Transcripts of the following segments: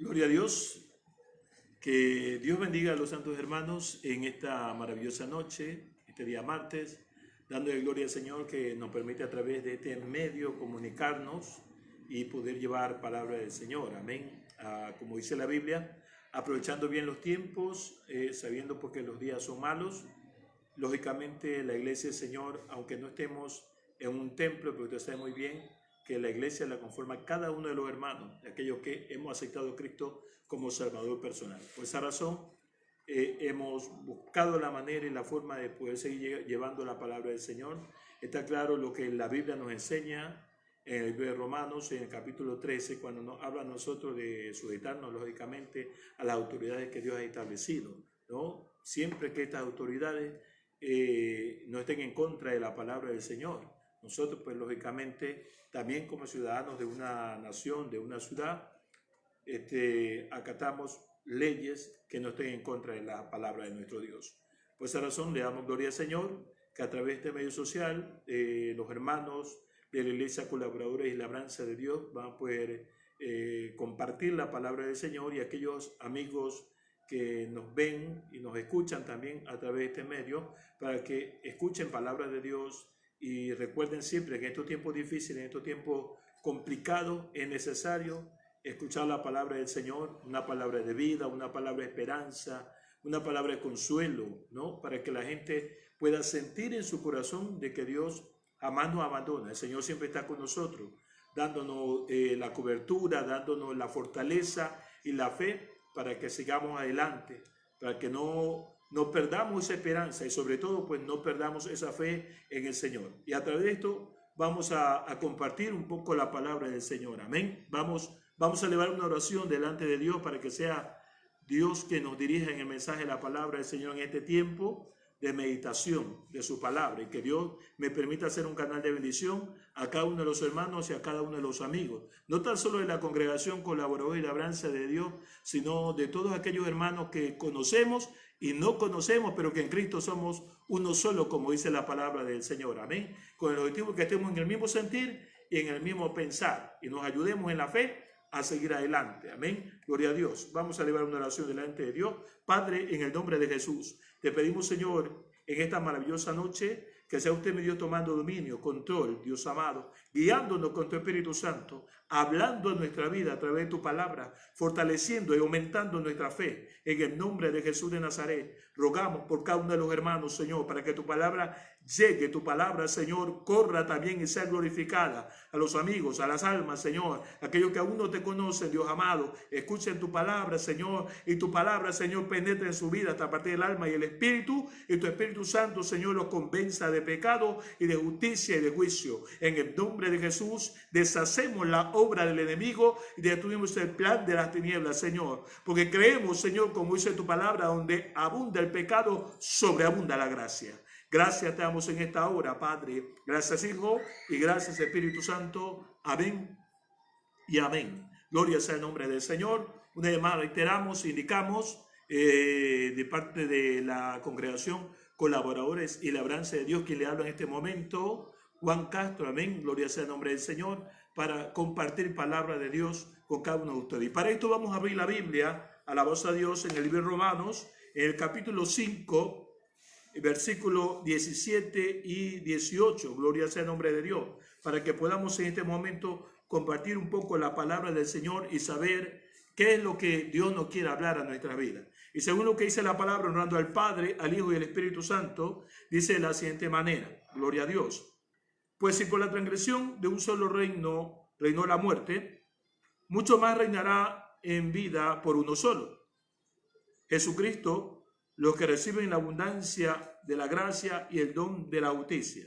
Gloria a Dios, que Dios bendiga a los santos hermanos en esta maravillosa noche, este día martes, dándole gloria al Señor que nos permite a través de este medio comunicarnos y poder llevar palabra del Señor, amén. Como dice la Biblia, aprovechando bien los tiempos, sabiendo porque los días son malos. Lógicamente la iglesia del Señor, aunque no estemos en un templo, pero usted sabe muy bien que la iglesia la conforma cada uno de los hermanos, aquellos que hemos aceptado a Cristo como Salvador personal. Por esa razón, hemos buscado la manera y la forma de poder seguir llevando la palabra del Señor. Está claro lo que la Biblia nos enseña en el libro de Romanos, en el capítulo 13, cuando nos habla a nosotros de sujetarnos, lógicamente, a las autoridades que Dios ha establecido, ¿no? Siempre que estas autoridades no estén en contra de la palabra del Señor. Nosotros, pues, lógicamente, también como ciudadanos de una nación, de una ciudad, acatamos leyes que no estén en contra de la palabra de nuestro Dios. Por esa razón le damos gloria al Señor, que a través de este medio social, los hermanos de la iglesia, colaboradores y labranza de Dios, van a poder compartir la palabra del Señor, y aquellos amigos que nos ven y nos escuchan también a través de este medio, para que escuchen palabras de Dios y recuerden siempre que en estos tiempos difíciles, en estos tiempos complicados, es necesario escuchar la palabra del Señor, una palabra de vida, una palabra de esperanza, una palabra de consuelo, ¿no? Para que la gente pueda sentir en su corazón de que Dios jamás nos abandona. El Señor siempre está con nosotros, dándonos la cobertura, dándonos la fortaleza y la fe para que sigamos adelante, para que no perdamos esa esperanza y sobre todo pues no perdamos esa fe en el Señor. Y a través de esto vamos a compartir un poco la palabra del Señor. Amén. Vamos a elevar una oración delante de Dios para que sea Dios que nos dirija en el mensaje de la palabra del Señor en este tiempo de meditación de su palabra, y que Dios me permita ser un canal de bendición a cada uno de los hermanos y a cada uno de los amigos, no tan solo de la congregación colaboradora y labranza de Dios, sino de todos aquellos hermanos que conocemos y no conocemos, pero que en Cristo somos uno solo, como dice la palabra del Señor. Amén. Con el objetivo que estemos en el mismo sentir y en el mismo pensar, y nos ayudemos en la fe a seguir adelante. Amén. Gloria a Dios. Vamos a elevar una oración delante de Dios. Padre, en el nombre de Jesús, te pedimos, Señor, en esta maravillosa noche, que sea usted, mi Dios, tomando dominio, control, Dios amado, guiándonos con tu Espíritu Santo, hablando en nuestra vida a través de tu palabra, fortaleciendo y aumentando nuestra fe. En el nombre de Jesús de Nazaret, rogamos por cada uno de los hermanos, Señor, para que tu palabra llegue, tu palabra, Señor, corra también y sea glorificada a los amigos, a las almas, Señor, aquellos que aún no te conocen, Dios amado, escuchen tu palabra, Señor, y tu palabra, Señor, penetre en su vida hasta partir del alma y el espíritu, y tu Espíritu Santo, Señor, los convenza de pecado y de justicia y de juicio. En el nombre de Jesús, deshacemos la obra del enemigo y destruimos el plan de las tinieblas, Señor, porque creemos, Señor, como dice tu palabra, donde abunda el pecado, sobreabunda la gracia. Gracias te damos en esta hora, Padre. Gracias, Hijo, y gracias, Espíritu Santo. Amén y amén. Gloria sea el nombre del Señor. Una vez más reiteramos, indicamos de parte de la congregación, colaboradores y labranza de Dios, quien le habla en este momento, Juan Castro. Amén. Gloria sea el nombre del Señor, para compartir palabra de Dios con cada uno de ustedes. Y para esto vamos a abrir la Biblia, alabados a Dios, en el libro de Romanos, en el capítulo 5, versículo 17 y 18, gloria sea el nombre de Dios, para que podamos en este momento compartir un poco la palabra del Señor y saber qué es lo que Dios nos quiere hablar a nuestra vida. Y según lo que dice la palabra, honrando al Padre, al Hijo y al Espíritu Santo, dice de la siguiente manera, gloria a Dios. Pues si por la transgresión de un solo reino reinó la muerte, mucho más reinará en vida por uno solo, Jesucristo, los que reciben la abundancia de la gracia y el don de la justicia.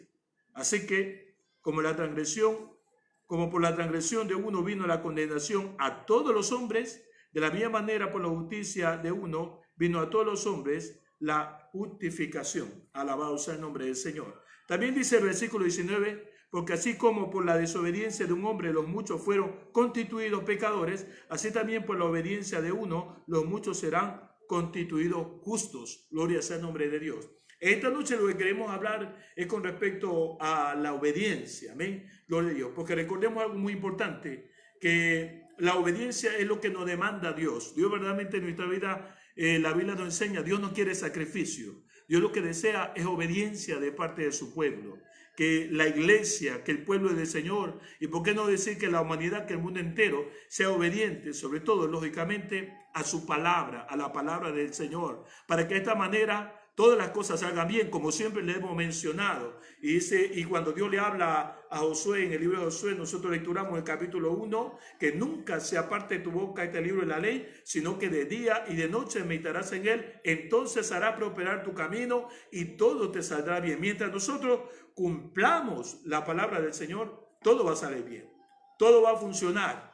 Así que, como por la transgresión de uno vino la condenación a todos los hombres, de la misma manera por la justicia de uno vino a todos los hombres la justificación. Alabado sea el nombre del Señor. También dice el versículo 19, porque así como por la desobediencia de un hombre los muchos fueron constituidos pecadores, así también por la obediencia de uno los muchos serán constituidos justos. Gloria sea el nombre de Dios. Esta noche lo que queremos hablar es con respecto a la obediencia. Amén. Gloria a Dios. Porque recordemos algo muy importante, que la obediencia es lo que nos demanda Dios. Dios verdaderamente en nuestra vida, la Biblia nos enseña, Dios no quiere sacrificio. Dios lo que desea es obediencia de parte de su pueblo. Que la iglesia, que el pueblo del Señor, y por qué no decir que la humanidad, que el mundo entero sea obediente, sobre todo, lógicamente, a su palabra, a la palabra del Señor, para que de esta manera todas las cosas salgan bien, como siempre le hemos mencionado. Y dice, y cuando Dios le habla a Josué en el libro de Josué, nosotros lecturamos el capítulo 1, que nunca se aparte de tu boca este libro de la ley, sino que de día y de noche meditarás en él, entonces hará prosperar tu camino y todo te saldrá bien. Mientras nosotros cumplamos la palabra del Señor, todo va a salir bien, todo va a funcionar.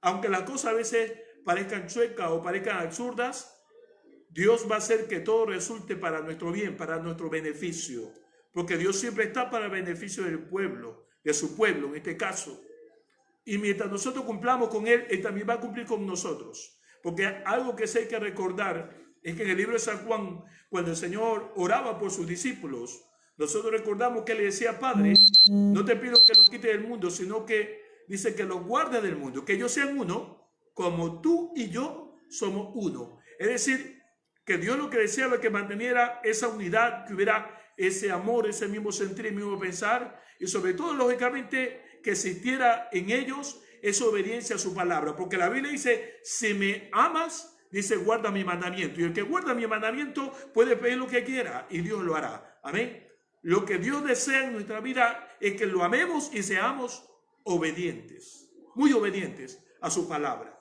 Aunque las cosas a veces parezcan chuecas o parezcan absurdas, Dios va a hacer que todo resulte para nuestro bien, para nuestro beneficio, porque Dios siempre está para el beneficio del pueblo, de su pueblo en este caso. Y mientras nosotros cumplamos con Él, Él también va a cumplir con nosotros. Porque algo que sí hay que recordar es que en el libro de San Juan, cuando el Señor oraba por sus discípulos, nosotros recordamos que Él le decía, Padre, no te pido que los quites del mundo, sino que dice que los guardes del mundo, que ellos sean uno, como tú y yo somos uno. Es decir, que Dios lo que deseaba es que manteniera esa unidad, que hubiera ese amor, ese mismo sentir, el mismo pensar, y sobre todo, lógicamente, que existiera en ellos esa obediencia a su palabra. Porque la Biblia dice, si me amas, dice, guarda mi mandamiento. Y el que guarda mi mandamiento puede pedir lo que quiera y Dios lo hará. Amén. Lo que Dios desea en nuestra vida es que lo amemos y seamos obedientes, muy obedientes a su palabra.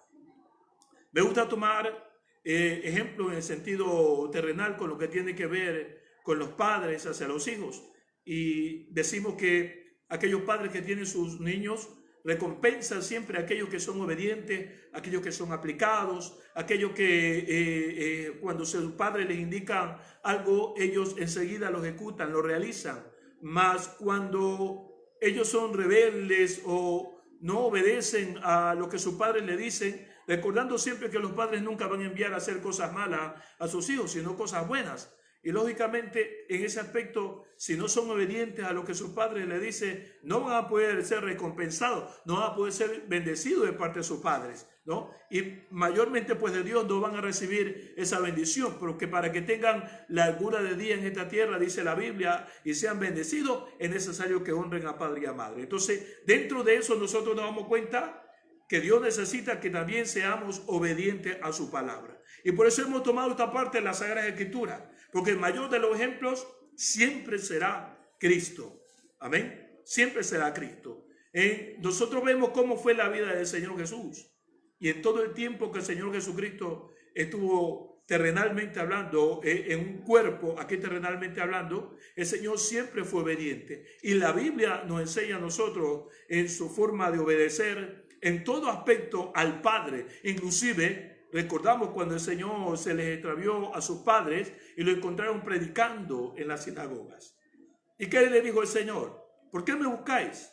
Me gusta tomar ejemplo en el sentido terrenal con lo que tiene que ver con los padres hacia los hijos, y decimos que aquellos padres que tienen sus niños recompensan siempre a aquellos que son obedientes, aquellos que son aplicados, aquellos que cuando sus padres les indican algo, ellos enseguida lo ejecutan, lo realizan. Mas cuando ellos son rebeldes o no obedecen a lo que sus padres le dicen, recordando siempre que los padres nunca van a enviar a hacer cosas malas a sus hijos, sino cosas buenas. Y lógicamente en ese aspecto, si no son obedientes a lo que sus padres le dicen, no van a poder ser recompensados, no van a poder ser bendecidos de parte de sus padres, ¿no? Y mayormente pues de Dios no van a recibir esa bendición, porque para que tengan largura de día en esta tierra, dice la Biblia, y sean bendecidos, es necesario que honren a padre y a madre. Entonces, dentro de eso nosotros nos damos cuenta que Dios necesita que también seamos obedientes a su palabra. Y por eso hemos tomado esta parte de la Sagrada Escritura, porque el mayor de los ejemplos siempre será Cristo. Amén. Siempre será Cristo. Nosotros vemos cómo fue la vida del Señor Jesús. Y en todo el tiempo que el Señor Jesucristo estuvo terrenalmente hablando, en un cuerpo, aquí terrenalmente hablando, el Señor siempre fue obediente. Y la Biblia nos enseña a nosotros en su forma de obedecer en todo aspecto al Padre. Inclusive recordamos cuando el Señor se les extravió a sus padres y lo encontraron predicando en las sinagogas. ¿Y qué le dijo el Señor? ¿Por qué me buscáis?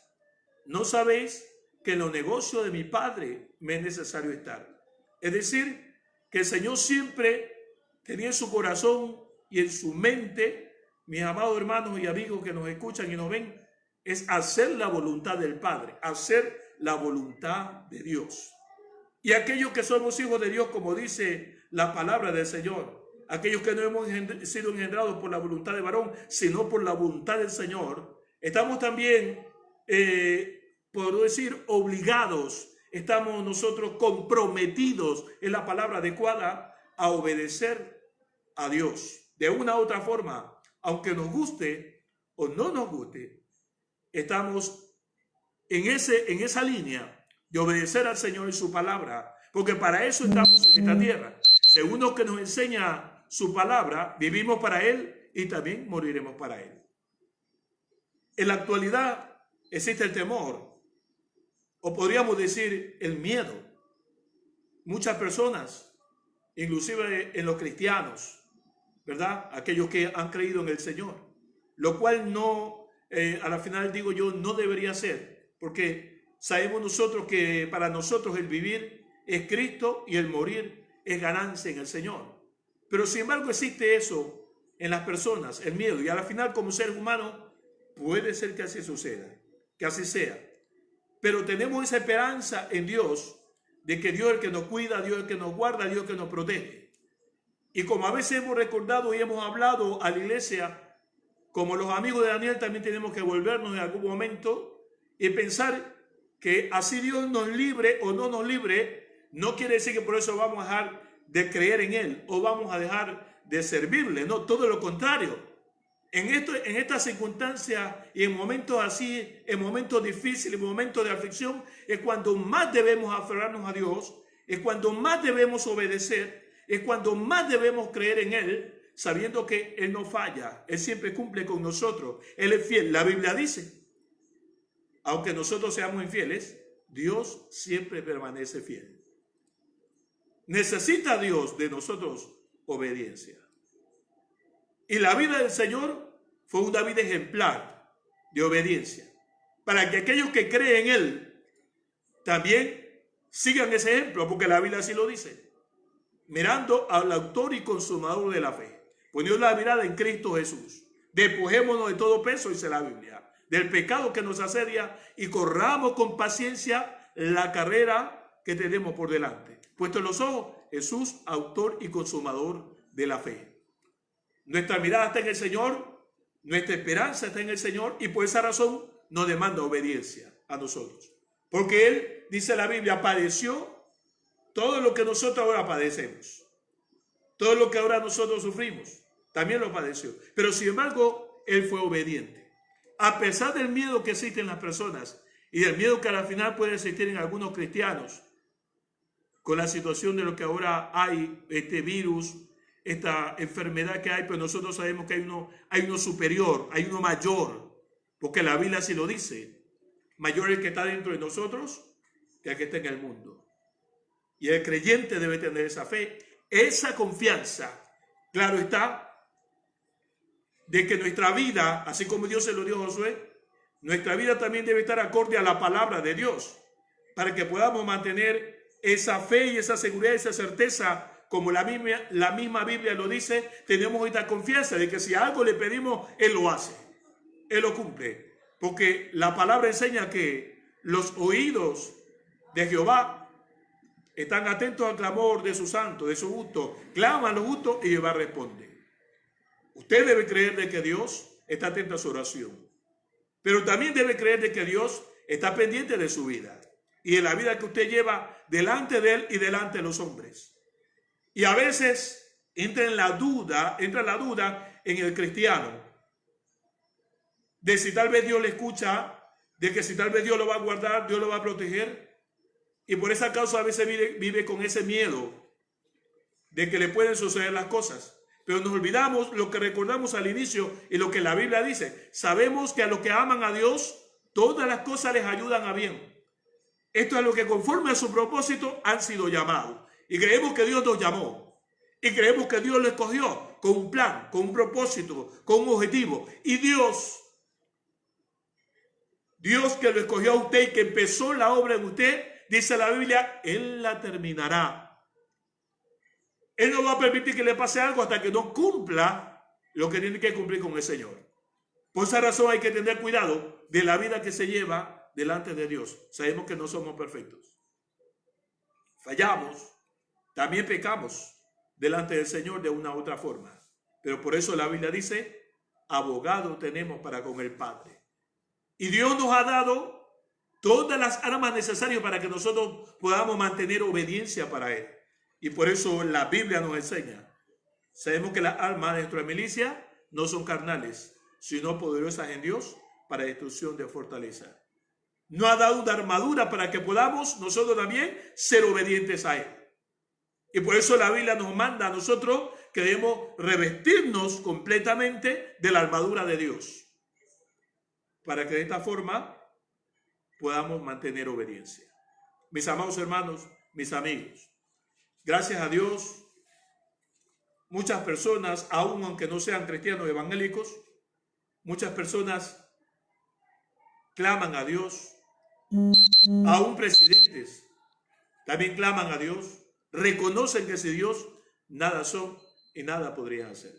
¿No sabéis que en los negocios de mi Padre me es necesario estar? Es decir, que el Señor siempre tenía en su corazón y en su mente, mis amados hermanos y amigos que nos escuchan y nos ven, es hacer la voluntad del Padre, hacer la voluntad de Dios. Y aquellos que somos hijos de Dios, como dice la palabra del Señor, aquellos que no hemos sido engendrados por la voluntad de varón, sino por la voluntad del Señor, estamos también, puedo decir, obligados, estamos nosotros comprometidos, en la palabra adecuada, a obedecer a Dios. De una u otra forma, aunque nos guste o no nos guste, estamos en esa línea de obedecer al Señor y su palabra, porque para eso estamos en esta tierra. Según lo que nos enseña su palabra, vivimos para Él y también moriremos para Él. En la actualidad existe el temor, o podríamos decir el miedo. Muchas personas, inclusive en los cristianos, ¿verdad? Aquellos que han creído en el Señor, lo cual no, a la final digo yo, no debería ser, porque sabemos nosotros que para nosotros el vivir es Cristo y el morir es ganancia en el Señor. Pero sin embargo existe eso en las personas, el miedo, y a la final como seres humanos puede ser que así suceda, que así sea. Pero tenemos esa esperanza en Dios de que Dios es el que nos cuida, Dios es el que nos guarda, Dios es el que nos protege. Y como a veces hemos recordado y hemos hablado a la iglesia, como los amigos de Daniel, también tenemos que volvernos en algún momento y pensar que así Dios nos libre o no nos libre, no quiere decir que por eso vamos a dejar de creer en Él o vamos a dejar de servirle. No, todo lo contrario. En estas circunstancias y en momentos así, en momentos difíciles, en momentos de aflicción, es cuando más debemos aferrarnos a Dios, es cuando más debemos obedecer, es cuando más debemos creer en Él, sabiendo que Él no falla, Él siempre cumple con nosotros, Él es fiel. La Biblia dice, aunque nosotros seamos infieles, Dios siempre permanece fiel. Necesita Dios de nosotros obediencia. Y la vida del Señor fue una vida ejemplar de obediencia, para que aquellos que creen en Él también sigan ese ejemplo, porque la Biblia así lo dice, mirando al autor y consumador de la fe, poniendo la mirada en Cristo Jesús. Despojémonos de todo peso, dice la Biblia, del pecado que nos asedia y corramos con paciencia la carrera que tenemos por delante. Puesto en los ojos, Jesús, autor y consumador de la fe. Nuestra mirada está en el Señor, nuestra esperanza está en el Señor, y por esa razón nos demanda obediencia a nosotros. Porque Él, dice la Biblia, padeció todo lo que nosotros ahora padecemos. Todo lo que ahora nosotros sufrimos, también lo padeció. Pero sin embargo, Él fue obediente. A pesar del miedo que existe en las personas y del miedo que al final puede existir en algunos cristianos, con la situación de lo que ahora hay, este virus, esta enfermedad que hay, pero nosotros sabemos que hay uno superior, hay uno mayor, porque la Biblia así lo dice. Mayor es el que está dentro de nosotros que el que está en el mundo. Y el creyente debe tener esa fe, esa confianza, claro está, de que nuestra vida, así como Dios se lo dio a Josué, nuestra vida también debe estar acorde a la palabra de Dios, para que podamos mantener esa fe y esa seguridad, esa certeza, como la misma Biblia lo dice. Tenemos esta confianza de que si algo le pedimos, Él lo hace, Él lo cumple, porque la palabra enseña que los oídos de Jehová están atentos al clamor de su santo, de su justo. Claman los justos y Jehová responde. Usted debe creer de que Dios está atento a su oración, pero también debe creer de que Dios está pendiente de su vida y de la vida que usted lleva delante de Él y delante de los hombres. Y a veces entra la duda en el cristiano de si tal vez Dios le escucha, de que si tal vez Dios lo va a guardar, Dios lo va a proteger. Y por esa causa a veces vive con ese miedo de que le pueden suceder las cosas. Pero nos olvidamos lo que recordamos al inicio y lo que la Biblia dice. Sabemos que a los que aman a Dios, todas las cosas les ayudan a bien. Esto es lo que conforme a su propósito han sido llamados. Y creemos que Dios nos llamó. Y creemos que Dios lo escogió con un plan, con un propósito, con un objetivo. Y Dios que lo escogió a usted y que empezó la obra en usted, dice la Biblia, Él la terminará. Él no va a permitir que le pase algo hasta que no cumpla lo que tiene que cumplir con el Señor. Por esa razón hay que tener cuidado de la vida que se lleva delante de Dios. Sabemos que no somos perfectos. Fallamos, también pecamos delante del Señor de una u otra forma. Pero por eso la Biblia dice, abogado tenemos para con el Padre. Y Dios nos ha dado todas las armas necesarias para que nosotros podamos mantener obediencia para Él. Y por eso la Biblia nos enseña. Sabemos que las armas de nuestra milicia no son carnales, sino poderosas en Dios para destrucción de fortaleza. Nos ha dado una armadura para que podamos nosotros también ser obedientes a Él. Y por eso la Biblia nos manda a nosotros que debemos revestirnos completamente de la armadura de Dios, para que de esta forma podamos mantener obediencia. Mis amados hermanos, mis amigos, gracias a Dios, muchas personas, aun aunque no sean cristianos evangélicos, muchas personas claman a Dios, aun presidentes también claman a Dios, reconocen que sin Dios nada son y nada podrían hacer.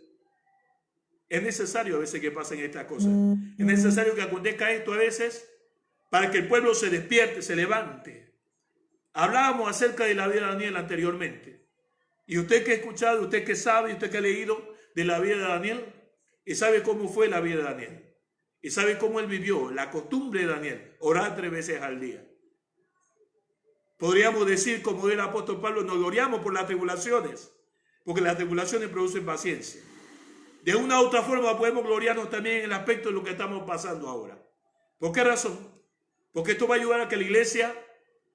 Es necesario a veces que pasen estas cosas. Es necesario que acontezca esto a veces para que el pueblo se despierte, se levante Hablábamos acerca de la vida de Daniel anteriormente. Y usted que ha escuchado, usted que sabe, usted que ha leído de la vida de Daniel, y sabe cómo fue la vida de Daniel. Y sabe cómo él vivió, la costumbre de Daniel, orar 3 veces al día. Podríamos decir, como dice el apóstol Pablo, nos gloriamos por las tribulaciones, porque las tribulaciones producen paciencia. De una u otra forma podemos gloriarnos también en el aspecto de lo que estamos pasando ahora. ¿Por qué razón? Porque esto va a ayudar a que la iglesia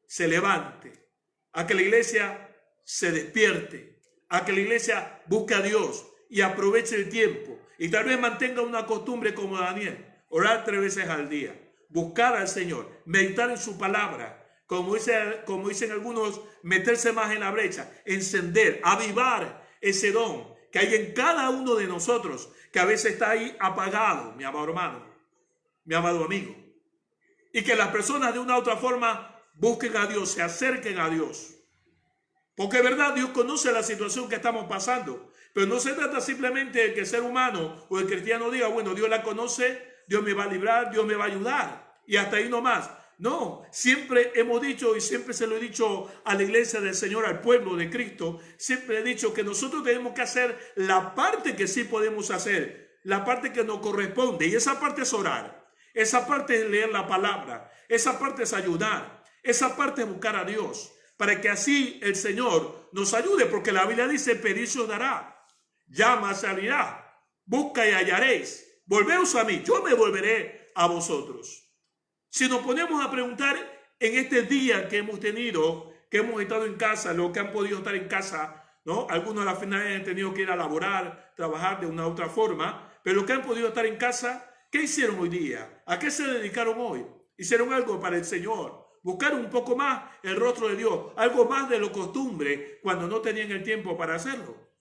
se levante, a que la iglesia se despierte, a que la iglesia busque a Dios y aproveche el tiempo. Y tal vez mantenga una costumbre como Daniel, orar 3 veces al día, buscar al Señor, meditar en su palabra, como dicen algunos, meterse más en la brecha, encender, avivar ese don que hay en cada uno de nosotros, que a veces está ahí apagado, mi amado hermano, mi amado amigo. Y que las personas de una u otra forma busquen a Dios, se acerquen a Dios. Porque es verdad, Dios conoce la situación que estamos pasando. Pero no se trata simplemente de que el ser humano o el cristiano diga, bueno, Dios la conoce, Dios me va a librar, Dios me va a ayudar. Y hasta ahí nomás. No, siempre hemos dicho y siempre se lo he dicho a la iglesia del Señor, al pueblo de Cristo, siempre he dicho que nosotros tenemos que hacer la parte que sí podemos hacer, la parte que nos corresponde. Y esa parte es orar, esa parte es leer la palabra, esa parte es ayudar, esa parte es buscar a Dios, para que así el Señor nos ayude, porque la Biblia dice, pedid se os dará, llama se abrirá, busca y hallaréis, volveos a mí, yo me volveré a vosotros. Si nos ponemos a preguntar en este día que hemos tenido, que hemos estado en casa, los que han podido estar en casa, ¿no? Algunos a la final han tenido que ir a laborar, trabajar de una u otra forma, pero los que han podido estar en casa, ¿qué hicieron hoy día? ¿A qué se dedicaron hoy? Hicieron algo para el Señor. Buscaron un poco más el rostro de Dios, algo más de lo costumbre cuando no tenían el tiempo para hacerlo.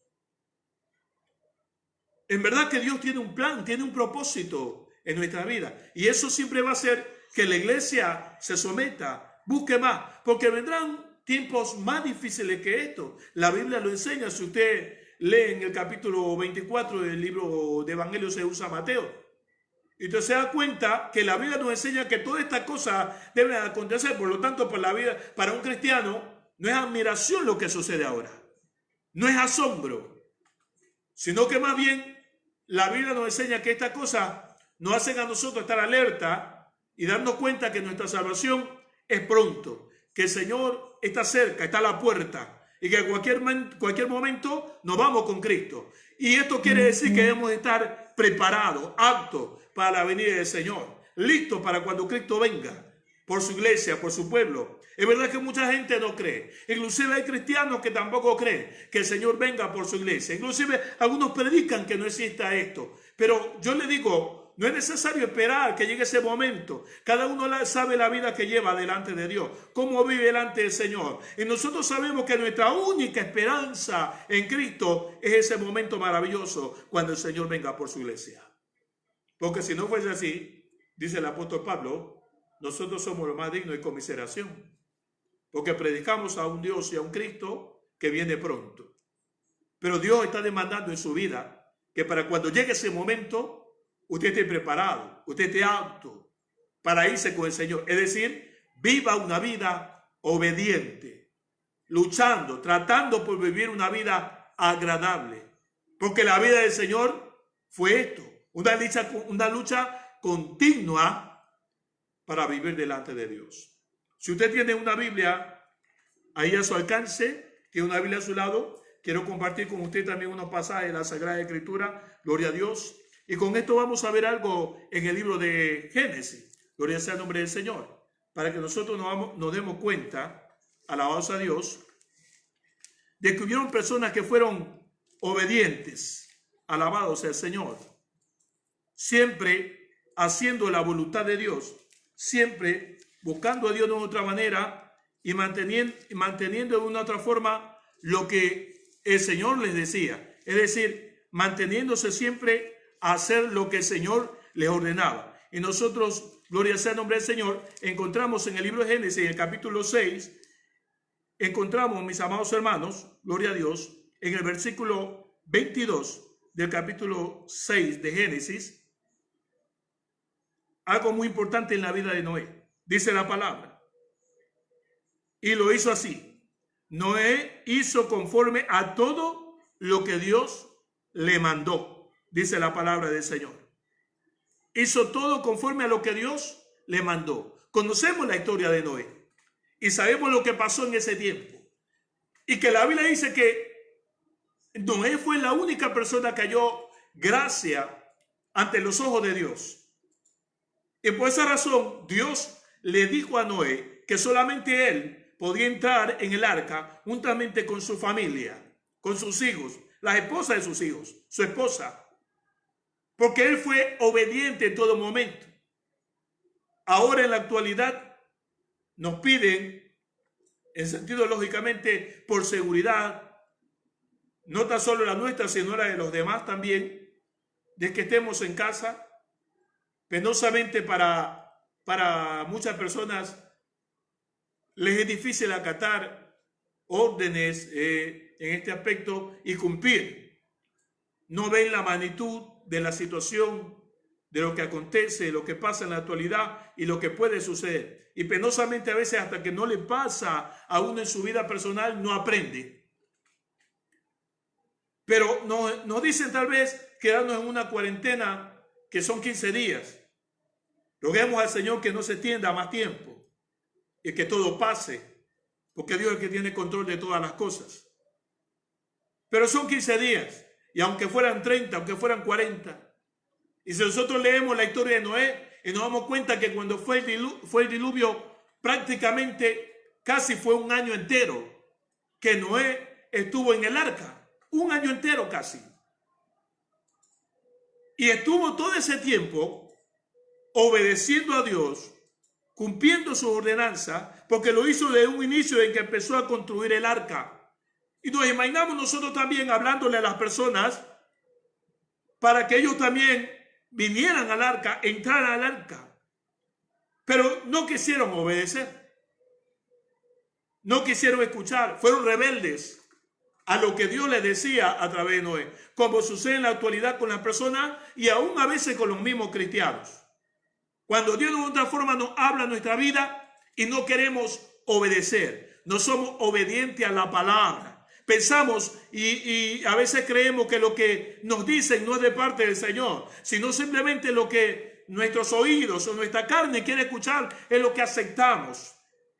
En verdad que Dios tiene un plan, tiene un propósito en nuestra vida. Y eso siempre va a hacer que la iglesia se someta, busque más, porque vendrán tiempos más difíciles que esto. La Biblia lo enseña, si usted lee en el capítulo 24 del libro de Evangelio según San Mateo. Y usted se da cuenta que la Biblia nos enseña que todas estas cosas deben acontecer. Por lo tanto, por la vida, para un cristiano no es admiración lo que sucede ahora. No es asombro. Sino que más bien la Biblia nos enseña que estas cosas nos hacen a nosotros estar alerta y darnos cuenta que nuestra salvación es pronto. Que el Señor está cerca, está a la puerta. Y que en cualquier momento nos vamos con Cristo. Y esto quiere decir que debemos estar preparados, aptos para la venida del Señor, listos para cuando Cristo venga, por su iglesia, por su pueblo. Es verdad que mucha gente no cree. Inclusive hay cristianos que tampoco creen que el Señor venga por su iglesia. Inclusive algunos predican que no exista esto. Pero yo le digo, no es necesario esperar que llegue ese momento. Cada uno sabe la vida que lleva delante de Dios, cómo vive delante del Señor. Y nosotros sabemos que nuestra única esperanza en Cristo es ese momento maravilloso cuando el Señor venga por su iglesia. Porque si no fuese así, dice el apóstol Pablo, nosotros somos los más dignos de conmiseración. Porque predicamos a un Dios y a un Cristo que viene pronto. Pero Dios está demandando en su vida que para cuando llegue ese momento, usted esté preparado, usted esté apto para irse con el Señor. Es decir, viva una vida obediente, luchando, tratando por vivir una vida agradable. Porque la vida del Señor fue esto. Una lucha continua para vivir delante de Dios. Si usted tiene una Biblia ahí a su alcance, tiene una Biblia a su lado, quiero compartir con usted también unos pasajes de la Sagrada Escritura, gloria a Dios. Y con esto vamos a ver algo en el libro de Génesis, gloria sea el nombre del Señor, para que nosotros nos demos cuenta, alabados a Dios, de que hubieron personas que fueron obedientes, alabados sea el Señor, siempre haciendo la voluntad de Dios, siempre buscando a Dios de otra manera y manteniendo de una otra forma lo que el Señor les decía. Es decir, manteniéndose siempre a hacer lo que el Señor les ordenaba. Y nosotros, gloria sea el nombre del Señor, encontramos en el libro de Génesis, en el capítulo 6, encontramos, mis amados hermanos, gloria a Dios, en el versículo 22 del capítulo 6 de Génesis, algo muy importante en la vida de Noé. Dice la palabra: Y lo hizo así. Noé hizo conforme a todo lo que Dios le mandó, dice la palabra del Señor. Hizo todo conforme a lo que Dios le mandó. Conocemos la historia de Noé y sabemos lo que pasó en ese tiempo. Y que la Biblia dice que Noé fue la única persona que halló gracia ante los ojos de Dios. Y por esa razón Dios le dijo a Noé que solamente él podía entrar en el arca juntamente con su familia, con sus hijos, las esposas de sus hijos, su esposa, porque él fue obediente en todo momento. Ahora en la actualidad nos piden, en sentido lógicamente por seguridad, no tan solo la nuestra, sino la de los demás también, de que estemos en casa. Penosamente para muchas personas les es difícil acatar órdenes en este aspecto y cumplir. No ven la magnitud de la situación, de lo que acontece, de lo que pasa en la actualidad y lo que puede suceder. Y penosamente a veces hasta que no le pasa a uno en su vida personal, no aprende. Pero nos dicen tal vez quedarnos en una cuarentena que son 15 días. Roguemos al Señor que no se extienda más tiempo y que todo pase, porque Dios es el que tiene control de todas las cosas. Pero son 15 días, y aunque fueran 30, aunque fueran 40, y si nosotros leemos la historia de Noé y nos damos cuenta que cuando fue el diluvio, prácticamente casi fue un año entero que Noé estuvo en el arca. Un año entero casi. Y estuvo todo ese tiempo obedeciendo a Dios, cumpliendo su ordenanza, porque lo hizo desde un inicio en que empezó a construir el arca. Y nos imaginamos nosotros también hablándole a las personas para que ellos también vinieran al arca, entraran al arca. Pero no quisieron obedecer. No quisieron escuchar. Fueron rebeldes a lo que Dios les decía a través de Noé, como sucede en la actualidad con las personas y aún a veces con los mismos cristianos. Cuando Dios de otra forma nos habla en nuestra vida y no queremos obedecer, no somos obedientes a la palabra. Pensamos y a veces creemos que lo que nos dicen no es de parte del Señor, sino simplemente lo que nuestros oídos o nuestra carne quiere escuchar es lo que aceptamos.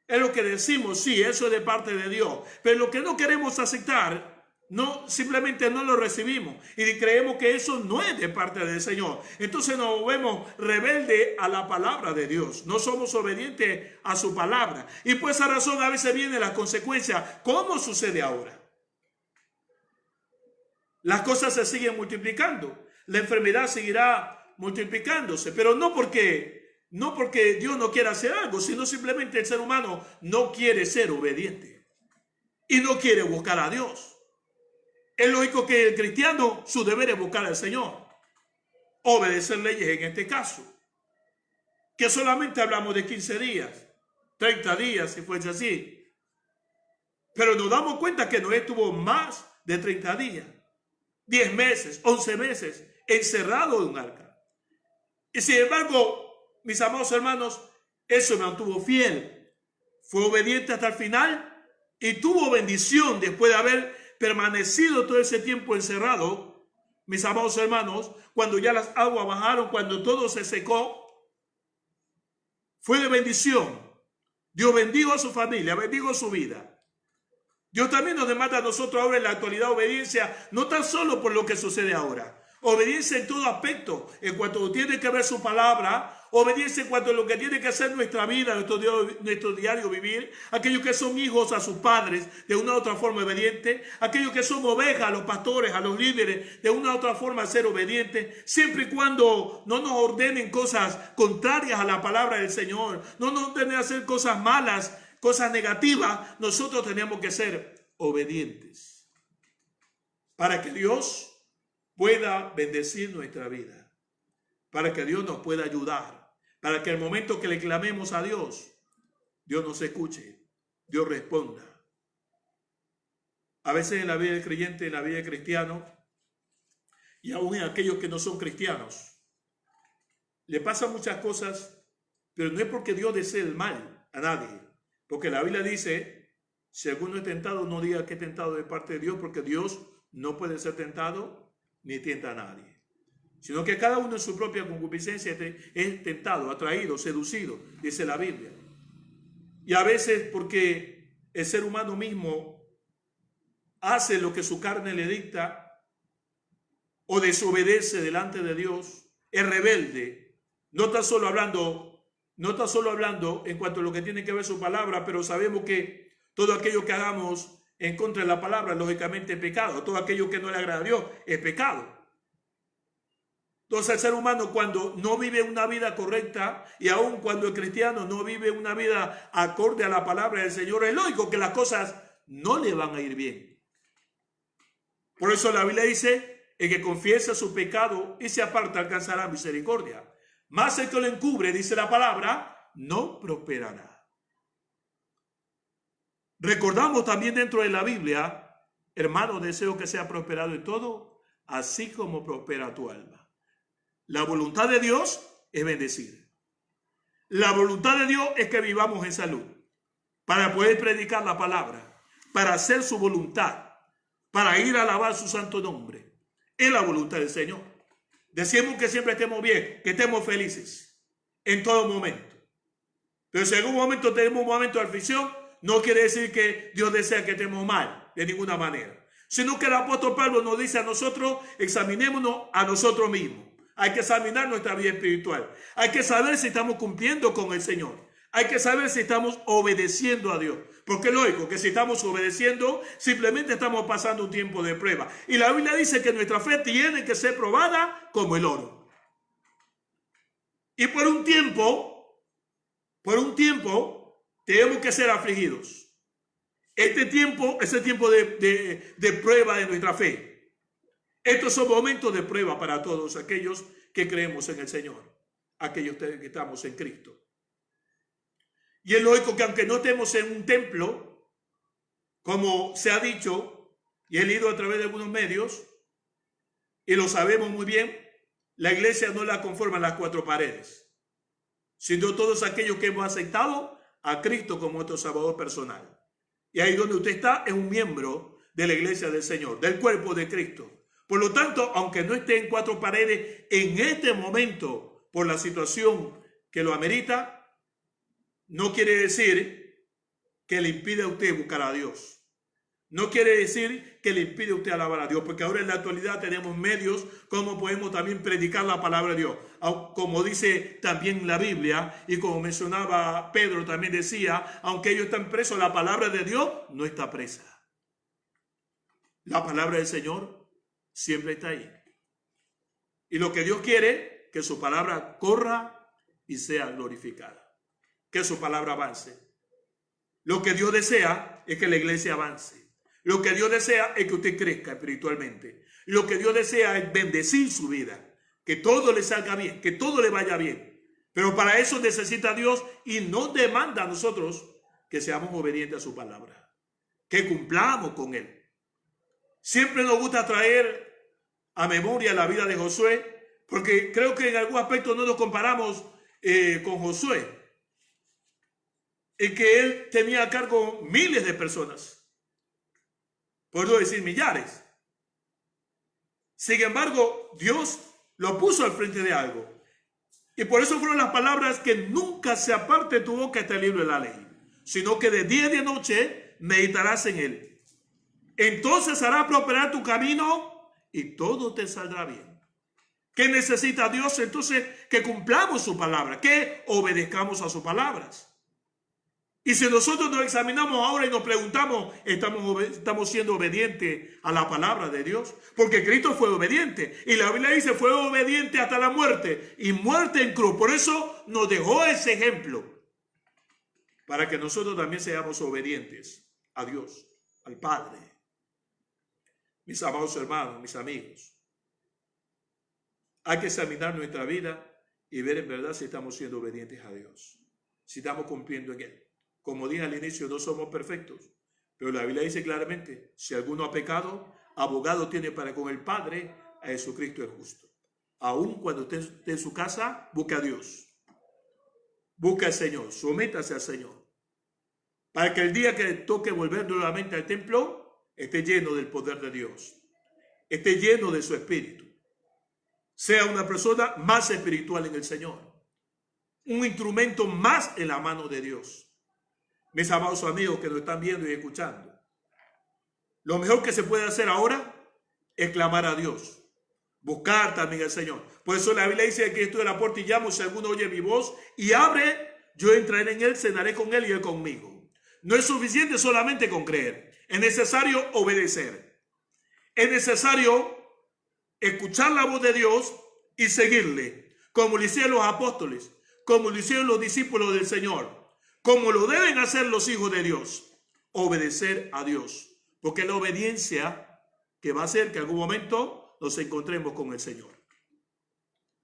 Es lo que decimos, sí, eso es de parte de Dios. Pero lo que no queremos aceptar, no, simplemente no lo recibimos. Y creemos que eso no es de parte del Señor. Entonces nos vemos rebeldes a la palabra de Dios. No somos obedientes a su palabra. Y por esa razón a veces vienen las consecuencias. ¿Cómo sucede ahora? Las cosas se siguen multiplicando. La enfermedad seguirá multiplicándose. Pero no porque Dios no quiera hacer algo, sino simplemente el ser humano no quiere ser obediente y no quiere buscar a Dios. Es lógico que el cristiano, su deber es buscar al Señor, obedecer leyes en este caso, que solamente hablamos de 15 días, 30 días si fuese así. Pero nos damos cuenta que Noé estuvo más de 30 días, 10 meses, 11 meses encerrado en un arca. Y sin embargo, mis amados hermanos, eso me mantuvo fiel. Fue obediente hasta el final y tuvo bendición después de haber permanecido todo ese tiempo encerrado. Mis amados hermanos, cuando ya las aguas bajaron, cuando todo se secó, fue de bendición. Dios bendijo a su familia, bendijo su vida. Dios también nos demanda a nosotros ahora en la actualidad obediencia, no tan solo por lo que sucede ahora. Obediencia en todo aspecto, en cuanto tiene que ver su palabra, obediencia en cuanto a lo que tiene que hacer nuestra vida, nuestro diario vivir, aquellos que son hijos a sus padres de una u otra forma obediente, aquellos que son ovejas a los pastores, a los líderes de una u otra forma ser obedientes, siempre y cuando no nos ordenen cosas contrarias a la palabra del Señor, no nos ordenen hacer cosas malas, cosas negativas, nosotros tenemos que ser obedientes para que Dios pueda bendecir nuestra vida, para que Dios nos pueda ayudar, para que el momento que le clamemos a Dios, Dios nos escuche, Dios responda. A veces en la vida del creyente, en la vida del cristiano, y aún en aquellos que no son cristianos, le pasan muchas cosas, pero no es porque Dios desee el mal a nadie, Porque la Biblia dice, si alguno es tentado, no diga que es tentado de parte de Dios, porque Dios no puede ser tentado ni tienta a nadie. Sino que cada uno en su propia concupiscencia es tentado, atraído, seducido, dice la Biblia. Y a veces porque el ser humano mismo hace lo que su carne le dicta o desobedece delante de Dios, es rebelde, no está solo hablando en cuanto a lo que tiene que ver su palabra, pero sabemos que todo aquello que hagamos en contra de la palabra, lógicamente es pecado. Todo aquello que no le agrada a Dios es pecado. Entonces el ser humano, cuando no vive una vida correcta, y aun cuando el cristiano no vive una vida acorde a la palabra del Señor, es lógico que las cosas no le van a ir bien. Por eso la Biblia dice, el que confiesa su pecado y se aparta alcanzará misericordia. Mas el que lo encubre, dice la palabra, no prosperará. Recordamos también dentro de la Biblia, hermano, deseo que sea prosperado en todo, así como prospera tu alma. La voluntad de Dios es bendecir. La voluntad de Dios es que vivamos en salud, para poder predicar la palabra, para hacer su voluntad, para ir a alabar su santo nombre. Es la voluntad del Señor. Decimos que siempre estemos bien, que estemos felices en todo momento. Pero si en algún momento tenemos un momento de aflicción, no quiere decir que Dios desea que estemos mal, de ninguna manera. Sino que el apóstol Pablo nos dice a nosotros, examinémonos a nosotros mismos. Hay que examinar nuestra vida espiritual. Hay que saber si estamos cumpliendo con el Señor. Hay que saber si estamos obedeciendo a Dios. Porque es lógico que si estamos obedeciendo, simplemente estamos pasando un tiempo de prueba. Y la Biblia dice que nuestra fe tiene que ser probada como el oro. Y por un tiempo, tenemos que ser afligidos. Ese tiempo de prueba de nuestra fe. Estos son momentos de prueba para todos aquellos que creemos en el Señor, aquellos que estamos en Cristo. Y es lógico que aunque no estemos en un templo, como se ha dicho, y he leído a través de algunos medios, y lo sabemos muy bien, la iglesia no la conforman las cuatro paredes, sino todos aquellos que hemos aceptado a Cristo como nuestro Salvador personal. Y ahí donde usted está es un miembro de la iglesia del Señor, del cuerpo de Cristo. Por lo tanto, aunque no esté en cuatro paredes en este momento por la situación que lo amerita, no quiere decir que le impide a usted buscar a Dios. No quiere decir que le impide a usted alabar a Dios, porque ahora en la actualidad tenemos medios como podemos también predicar la palabra de Dios. Como dice también la Biblia y como mencionaba Pedro también decía, aunque ellos están presos, la palabra de Dios no está presa. La palabra del Señor siempre está ahí. Y lo que Dios quiere, que su palabra corra y sea glorificada. Que su palabra avance. Lo que Dios desea es que la iglesia avance. Lo que Dios desea es que usted crezca espiritualmente. Lo que Dios desea es bendecir su vida. Que todo le salga bien, que todo le vaya bien. Pero para eso necesita Dios y nos demanda a nosotros que seamos obedientes a su palabra. Que cumplamos con Él. Siempre nos gusta traer a memoria la vida de Josué, porque creo que en algún aspecto no nos comparamos con Josué. Y que él tenía a cargo miles de personas, por no decir millares. Sin embargo, Dios lo puso al frente de algo. Y por eso fueron las palabras que nunca se aparte de tu boca este libro de la ley, sino que de día y de noche meditarás en él. Entonces hará prosperar tu camino y todo te saldrá bien. ¿Qué necesita Dios? Entonces que cumplamos su palabra, que obedezcamos a sus palabras. Y si nosotros nos examinamos ahora y nos preguntamos, ¿estamos siendo obedientes a la palabra de Dios? Porque Cristo fue obediente. Y la Biblia dice, fue obediente hasta la muerte. Y muerte en cruz. Por eso nos dejó ese ejemplo. Para que nosotros también seamos obedientes a Dios, al Padre. Mis amados hermanos, mis amigos. Hay que examinar nuestra vida y ver en verdad si estamos siendo obedientes a Dios. Si estamos cumpliendo en Él. Como dije al inicio, no somos perfectos, pero la Biblia dice claramente, si alguno ha pecado, abogado tiene para con el Padre, a Jesucristo el justo. Aun cuando esté en su casa, busque a Dios. Busque al Señor, sométase al Señor. para que el día que toque volver nuevamente al templo, esté lleno del poder de Dios, esté lleno de su espíritu, sea una persona más espiritual en el Señor, un instrumento más en la mano de Dios. Mis amados amigos que nos están viendo y escuchando, lo mejor que se puede hacer ahora es clamar a Dios, buscar también al Señor. Por eso la Biblia dice que estoy en la puerta y llamo, si alguno oye mi voz y abre, yo entraré en él, cenaré con él y él conmigo. No es suficiente solamente con creer, es necesario obedecer. Es necesario escuchar la voz de Dios y seguirle, como lo hicieron los apóstoles, como lo hicieron los discípulos del Señor, como lo deben hacer los hijos de Dios, obedecer a Dios. Porque la obediencia que va a hacer que en algún momento nos encontremos con el Señor.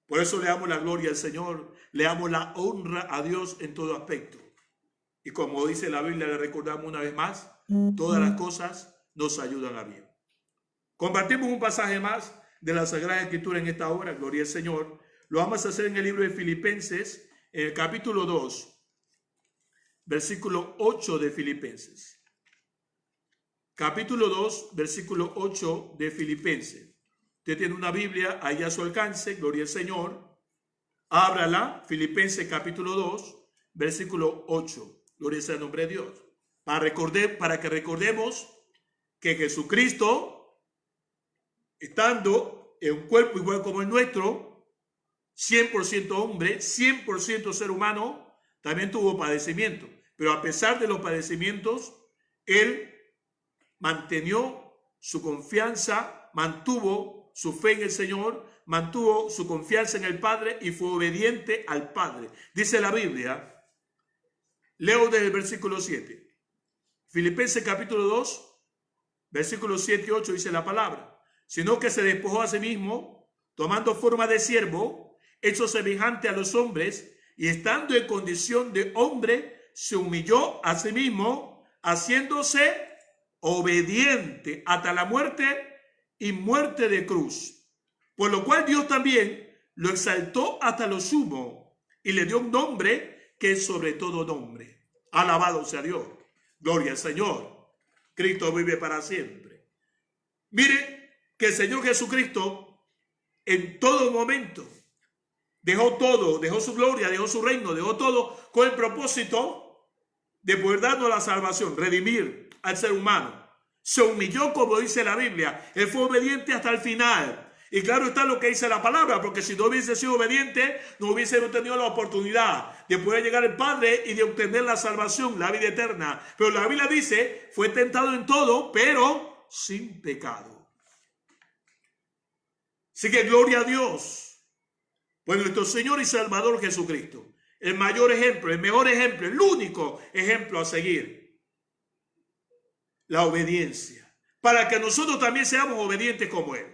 Por eso le damos la gloria al Señor, le damos la honra a Dios en todo aspecto. Y como dice la Biblia, le recordamos una vez más, todas las cosas nos ayudan a bien. Compartimos un pasaje más de la Sagrada Escritura en esta hora, gloria al Señor. Lo vamos a hacer en el libro de Filipenses, en el capítulo 2, versículo 8 de Filipenses. Capítulo 2, versículo 8 de Filipenses. Usted tiene una Biblia ahí a su alcance, gloria al Señor. Ábrala, Filipenses capítulo 2, versículo 8. Gloria sea el nombre de Dios. Para que recordemos que Jesucristo, estando en un cuerpo igual como el nuestro, 100% hombre, 100% ser humano, también tuvo padecimiento. Pero a pesar de los padecimientos, Él mantuvo su confianza, mantuvo su fe en el Señor, mantuvo su confianza en el Padre y fue obediente al Padre. Dice la Biblia, leo desde el versículo 7. Filipenses capítulo 2, versículos 7 y 8 dice la palabra. Sino que se despojó a sí mismo, tomando forma de siervo, hecho semejante a los hombres, y estando en condición de hombre, se humilló a sí mismo, haciéndose obediente hasta la muerte y muerte de cruz. Por lo cual Dios también lo exaltó hasta lo sumo y le dio un nombre que es sobre todo nombre. Alabado sea Dios. Gloria al Señor. Cristo vive para siempre. Mire que el Señor Jesucristo en todo momento dejó todo, dejó su gloria, dejó su reino, dejó todo con el propósito de poder darnos la salvación, redimir al ser humano. Se humilló, como dice la Biblia. Él fue obediente hasta el final. Y claro está lo que dice la palabra, porque si no hubiese sido obediente, no hubiese tenido la oportunidad de poder llegar al Padre y de obtener la salvación, la vida eterna. Pero la Biblia dice, fue tentado en todo, pero sin pecado. Así que gloria a Dios por nuestro Señor y Salvador Jesucristo. El mayor ejemplo, el mejor ejemplo, el único ejemplo a seguir. La obediencia, para que nosotros también seamos obedientes como Él,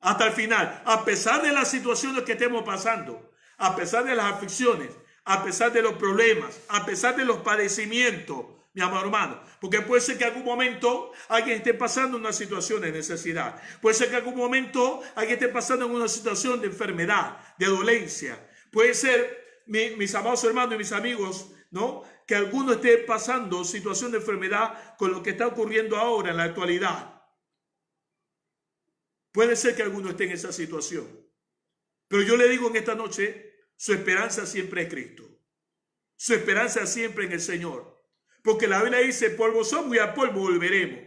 hasta el final, a pesar de las situaciones que estemos pasando, a pesar de las aflicciones, a pesar de los problemas, a pesar de los padecimientos, mi amado hermano, porque puede ser que en algún momento alguien esté pasando una situación de necesidad, puede ser que en algún momento alguien esté pasando en una situación de enfermedad, de dolencia, puede ser, mis amados hermanos y mis amigos, ¿no?, que alguno esté pasando situación de enfermedad con lo que está ocurriendo ahora en la actualidad. Puede ser que alguno esté en esa situación. Pero yo le digo en esta noche, su esperanza siempre es Cristo. Su esperanza siempre en el Señor. Porque la Biblia dice, polvo somos y a polvo volveremos.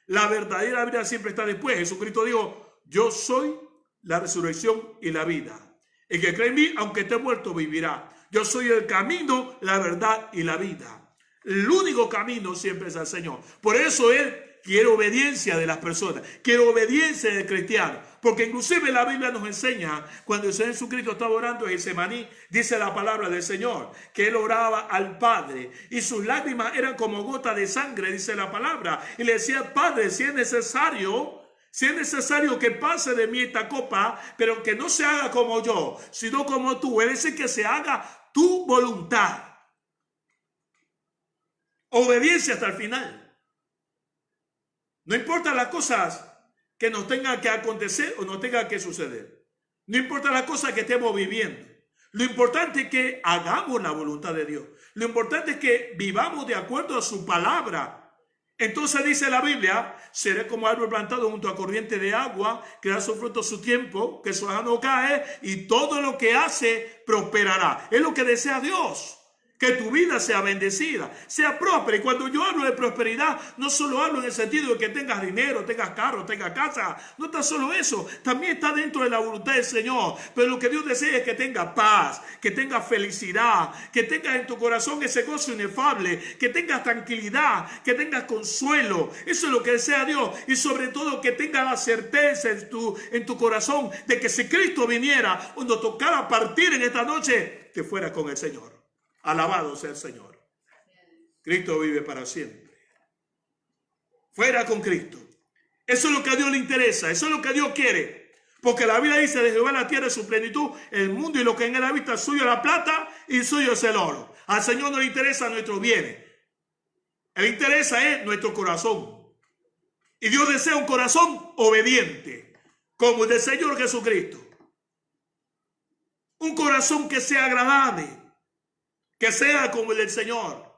La verdadera vida siempre está después. Jesucristo dijo, yo soy la resurrección y la vida. El que cree en mí, aunque esté muerto, vivirá. Yo soy el camino, la verdad y la vida. El único camino siempre es al Señor. Por eso Él quiere obediencia de las personas. Quiere obediencia del cristiano. Porque inclusive la Biblia nos enseña, cuando el Señor Jesucristo estaba orando en Getsemaní, dice la palabra del Señor, que Él oraba al Padre. Y sus lágrimas eran como gotas de sangre, dice la palabra. Y le decía, Padre, si es necesario que pase de mí esta copa, pero que no se haga como yo, sino como tú. Él dice que se haga tu voluntad. Obediencia hasta el final. No importa las cosas que nos tengan que acontecer o nos tengan que suceder. No importa las cosas que estemos viviendo. Lo importante es que hagamos la voluntad de Dios. Lo importante es que vivamos de acuerdo a su palabra. Entonces dice la Biblia, seré como árbol plantado junto a corriente de agua, que da su fruto a su tiempo, que su hoja no cae, y todo lo que hace prosperará. Es lo que desea Dios. Que tu vida sea bendecida, sea próspera. Y cuando yo hablo de prosperidad, no solo hablo en el sentido de que tengas dinero, tengas carro, tengas casa. No está solo eso. También está dentro de la voluntad del Señor. Pero lo que Dios desea es que tengas paz, que tengas felicidad, que tengas en tu corazón ese gozo inefable, que tengas tranquilidad, que tengas consuelo. Eso es lo que desea Dios. Y sobre todo que tengas la certeza en tu corazón de que si Cristo viniera o nos tocara partir en esta noche, que fuera con el Señor. Alabado sea el Señor. Cristo vive para siempre. Fuera con Cristo. Eso es lo que a Dios le interesa. Eso es lo que Dios quiere. Porque la Biblia dice, de Jehová la tierra es su plenitud, el mundo y lo que en él habita, suyo es la plata y suyo es el oro. Al Señor no le interesa nuestros bienes. Le interesa es nuestro corazón. Y Dios desea un corazón obediente, como el del Señor Jesucristo. Un corazón que sea agradable. Que sea como el del Señor,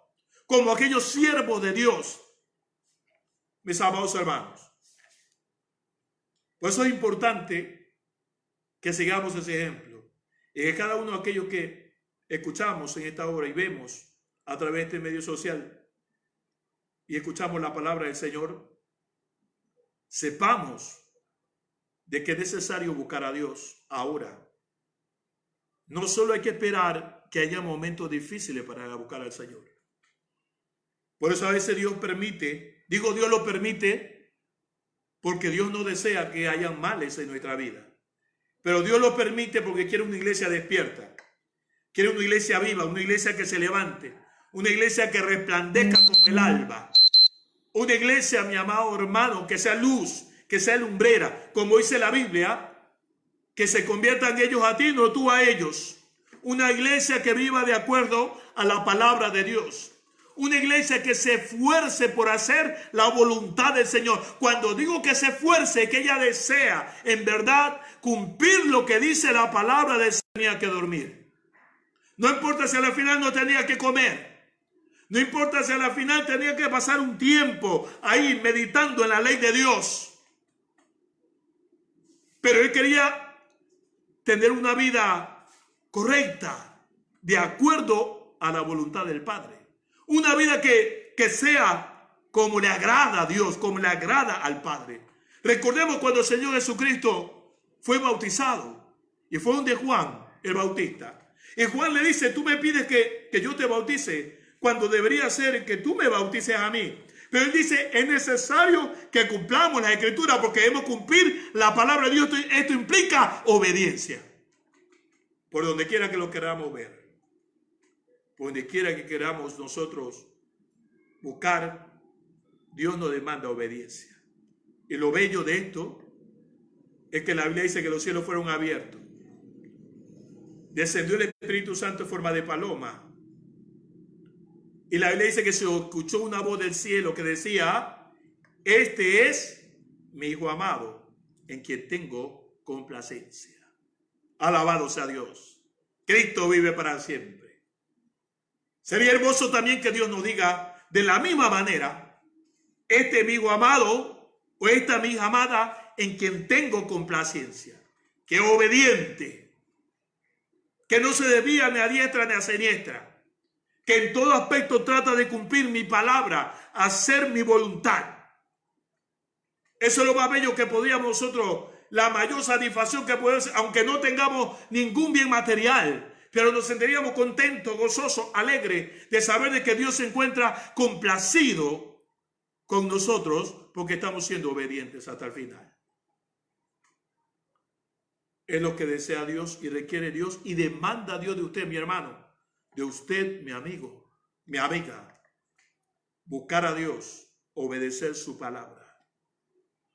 como aquellos siervos de Dios, mis amados hermanos. Por eso es importante que sigamos ese ejemplo y que cada uno de aquellos que escuchamos en esta hora y vemos a través de este medio social y escuchamos la palabra del Señor, sepamos de que es necesario buscar a Dios ahora. No solo hay que esperar que haya momentos difíciles para buscar al Señor. Por eso a veces Dios permite, digo Dios lo permite, porque Dios no desea que haya males en nuestra vida. Pero Dios lo permite porque quiere una iglesia despierta. Quiere una iglesia viva, una iglesia que se levante, una iglesia que resplandezca como el alba. Una iglesia, mi amado hermano, que sea luz, que sea lumbrera, como dice la Biblia, que se conviertan ellos a ti, no tú a ellos. Una iglesia que viva de acuerdo a la palabra de Dios. Una iglesia que se esfuerce por hacer la voluntad del Señor. Cuando digo que se esfuerce, que ella desea en verdad cumplir lo que dice la palabra del Señor. Tenía que dormir. No importa si al final no tenía que comer. No importa si al final tenía que pasar un tiempo ahí meditando en la ley de Dios. Pero él quería tener una vida correcta, de acuerdo a la voluntad del Padre. Una vida que sea como le agrada a Dios, como le agrada al Padre. Recordemos cuando el Señor Jesucristo fue bautizado y fue donde Juan, el Bautista. Y Juan le dice, tú me pides que yo te bautice, cuando debería ser que tú me bautices a mí. Pero él dice, es necesario que cumplamos la Escritura porque debemos cumplir la palabra de Dios. Esto implica obediencia. Por donde quiera que lo queramos ver. Por donde quiera que queramos nosotros buscar, Dios nos demanda obediencia. Y lo bello de esto es que la Biblia dice que los cielos fueron abiertos. Descendió el Espíritu Santo en forma de paloma. Y la Biblia dice que se escuchó una voz del cielo que decía, este es mi Hijo amado, en quien tengo complacencia. Alabado sea Dios. Cristo vive para siempre. Sería hermoso también que Dios nos diga de la misma manera, este es mi Hijo amado o esta es mi hija amada, en quien tengo complacencia. Que es obediente, que no se desvía ni a diestra ni a siniestra, que en todo aspecto trata de cumplir mi palabra, hacer mi voluntad. Eso es lo más bello que podríamos nosotros, la mayor satisfacción que podemos, aunque no tengamos ningún bien material, pero nos sentiríamos contentos, gozosos, alegres de saber de que Dios se encuentra complacido con nosotros porque estamos siendo obedientes hasta el final. Es lo que desea Dios y requiere Dios y demanda Dios de usted, mi hermano. De usted, mi amigo, mi amiga, buscar a Dios, obedecer su palabra.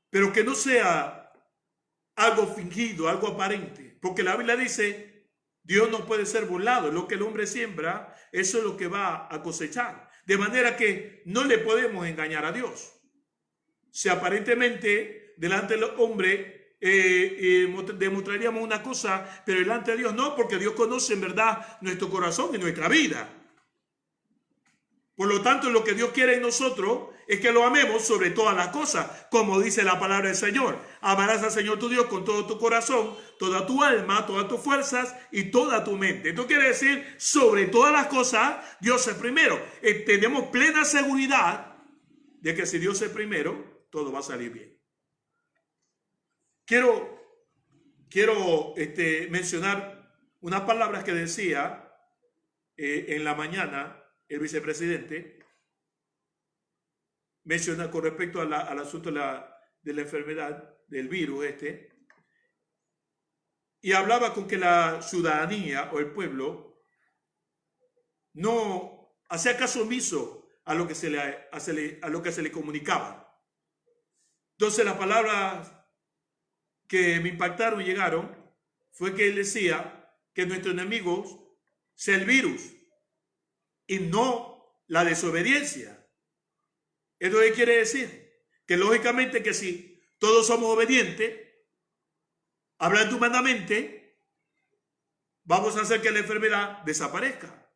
Pero que no sea algo fingido, algo aparente. Porque la Biblia dice, Dios no puede ser burlado. Lo que el hombre siembra, eso es lo que va a cosechar. De manera que no le podemos engañar a Dios. Si aparentemente delante del hombre demostraríamos una cosa, pero delante de Dios no, porque Dios conoce en verdad nuestro corazón y nuestra vida. Por lo tanto, lo que Dios quiere en nosotros es que lo amemos sobre todas las cosas, como dice la palabra del Señor. Amarás al Señor tu Dios con todo tu corazón, toda tu alma, todas tus fuerzas y toda tu mente. Esto quiere decir, sobre todas las cosas, Dios es primero. Tenemos plena seguridad de que si Dios es primero, todo va a salir bien. Quiero mencionar unas palabras que decía en la mañana el vicepresidente, menciona con respecto al asunto de la enfermedad, del virus y hablaba con que la ciudadanía o el pueblo no hacía caso omiso a lo que se le comunicaba. Entonces las palabras que me impactaron y llegaron fue que él decía que nuestro enemigo sea el virus y no la desobediencia. ¿Esto qué quiere decir? Que lógicamente que si todos somos obedientes, hablando humanamente, vamos a hacer que la enfermedad desaparezca,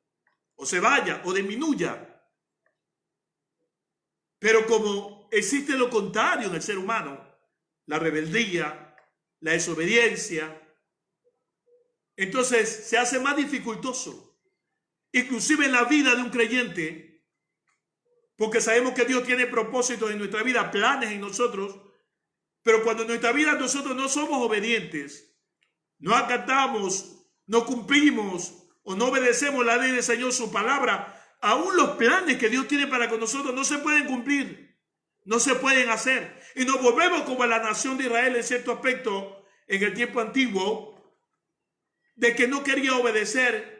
o se vaya, o disminuya. Pero como existe lo contrario en el ser humano, la rebeldía, la desobediencia, entonces se hace más dificultoso. Inclusive en la vida de un creyente, porque sabemos que Dios tiene propósitos en nuestra vida, planes en nosotros, pero cuando en nuestra vida nosotros no somos obedientes, no acatamos, no cumplimos o no obedecemos la ley del Señor, su palabra, aún los planes que Dios tiene para con nosotros no se pueden cumplir, no se pueden hacer. Y nos volvemos como a la nación de Israel en cierto aspecto en el tiempo antiguo, de que no quería obedecer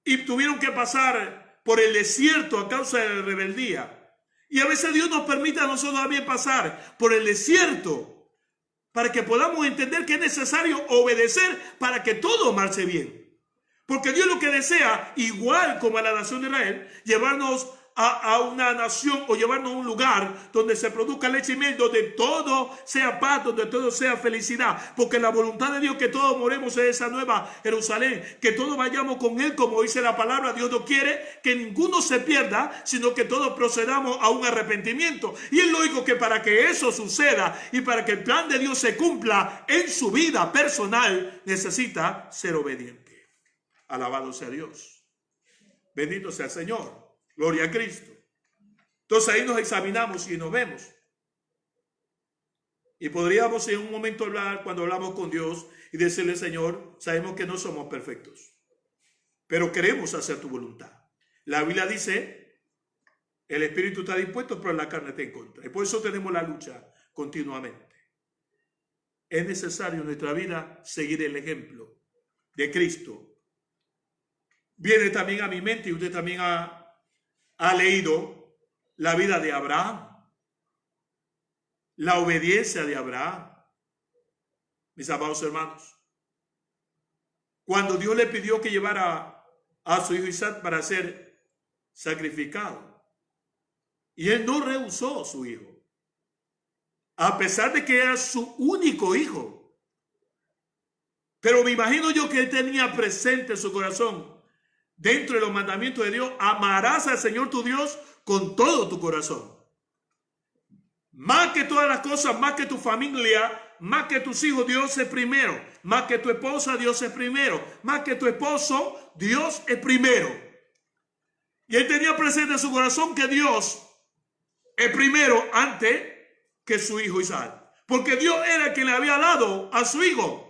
y tuvieron que pasar por el desierto a causa de la rebeldía. Y a veces Dios nos permite a nosotros también pasar por el desierto para que podamos entender que es necesario obedecer para que todo marche bien. Porque Dios lo que desea, igual como a la nación de Israel, llevarnos a una nación o llevarnos a un lugar donde se produzca leche y miel, donde todo sea paz, donde todo sea felicidad, porque la voluntad de Dios que todos moremos en esa nueva Jerusalén, que todos vayamos con Él, como dice la palabra. Dios no quiere que ninguno se pierda, sino que todos procedamos a un arrepentimiento. Y es lógico que para que eso suceda y para que el plan de Dios se cumpla en su vida personal, necesita ser obediente. Alabado sea Dios. Bendito sea el Señor. Gloria a Cristo. Entonces ahí nos examinamos y nos vemos. Y podríamos en un momento hablar, cuando hablamos con Dios, y decirle: Señor, sabemos que no somos perfectos, pero queremos hacer tu voluntad. La Biblia dice, el espíritu está dispuesto, pero la carne está en contra. Y por eso tenemos la lucha continuamente. Es necesario en nuestra vida seguir el ejemplo de Cristo. Viene también a mi mente, y usted también ha leído la vida de Abraham, la obediencia de Abraham. Mis amados hermanos, cuando Dios le pidió que llevara a su hijo Isaac para ser sacrificado, y él no rehusó a su hijo, a pesar de que era su único hijo. Pero me imagino yo que él tenía presente en su corazón, dentro de los mandamientos de Dios: amarás al Señor tu Dios con todo tu corazón. Más que todas las cosas, más que tu familia, más que tus hijos, Dios es primero. Más que tu esposa, Dios es primero. Más que tu esposo, Dios es primero. Y él tenía presente en su corazón que Dios es primero antes que su hijo Isaac. Porque Dios era el que le había dado a su hijo,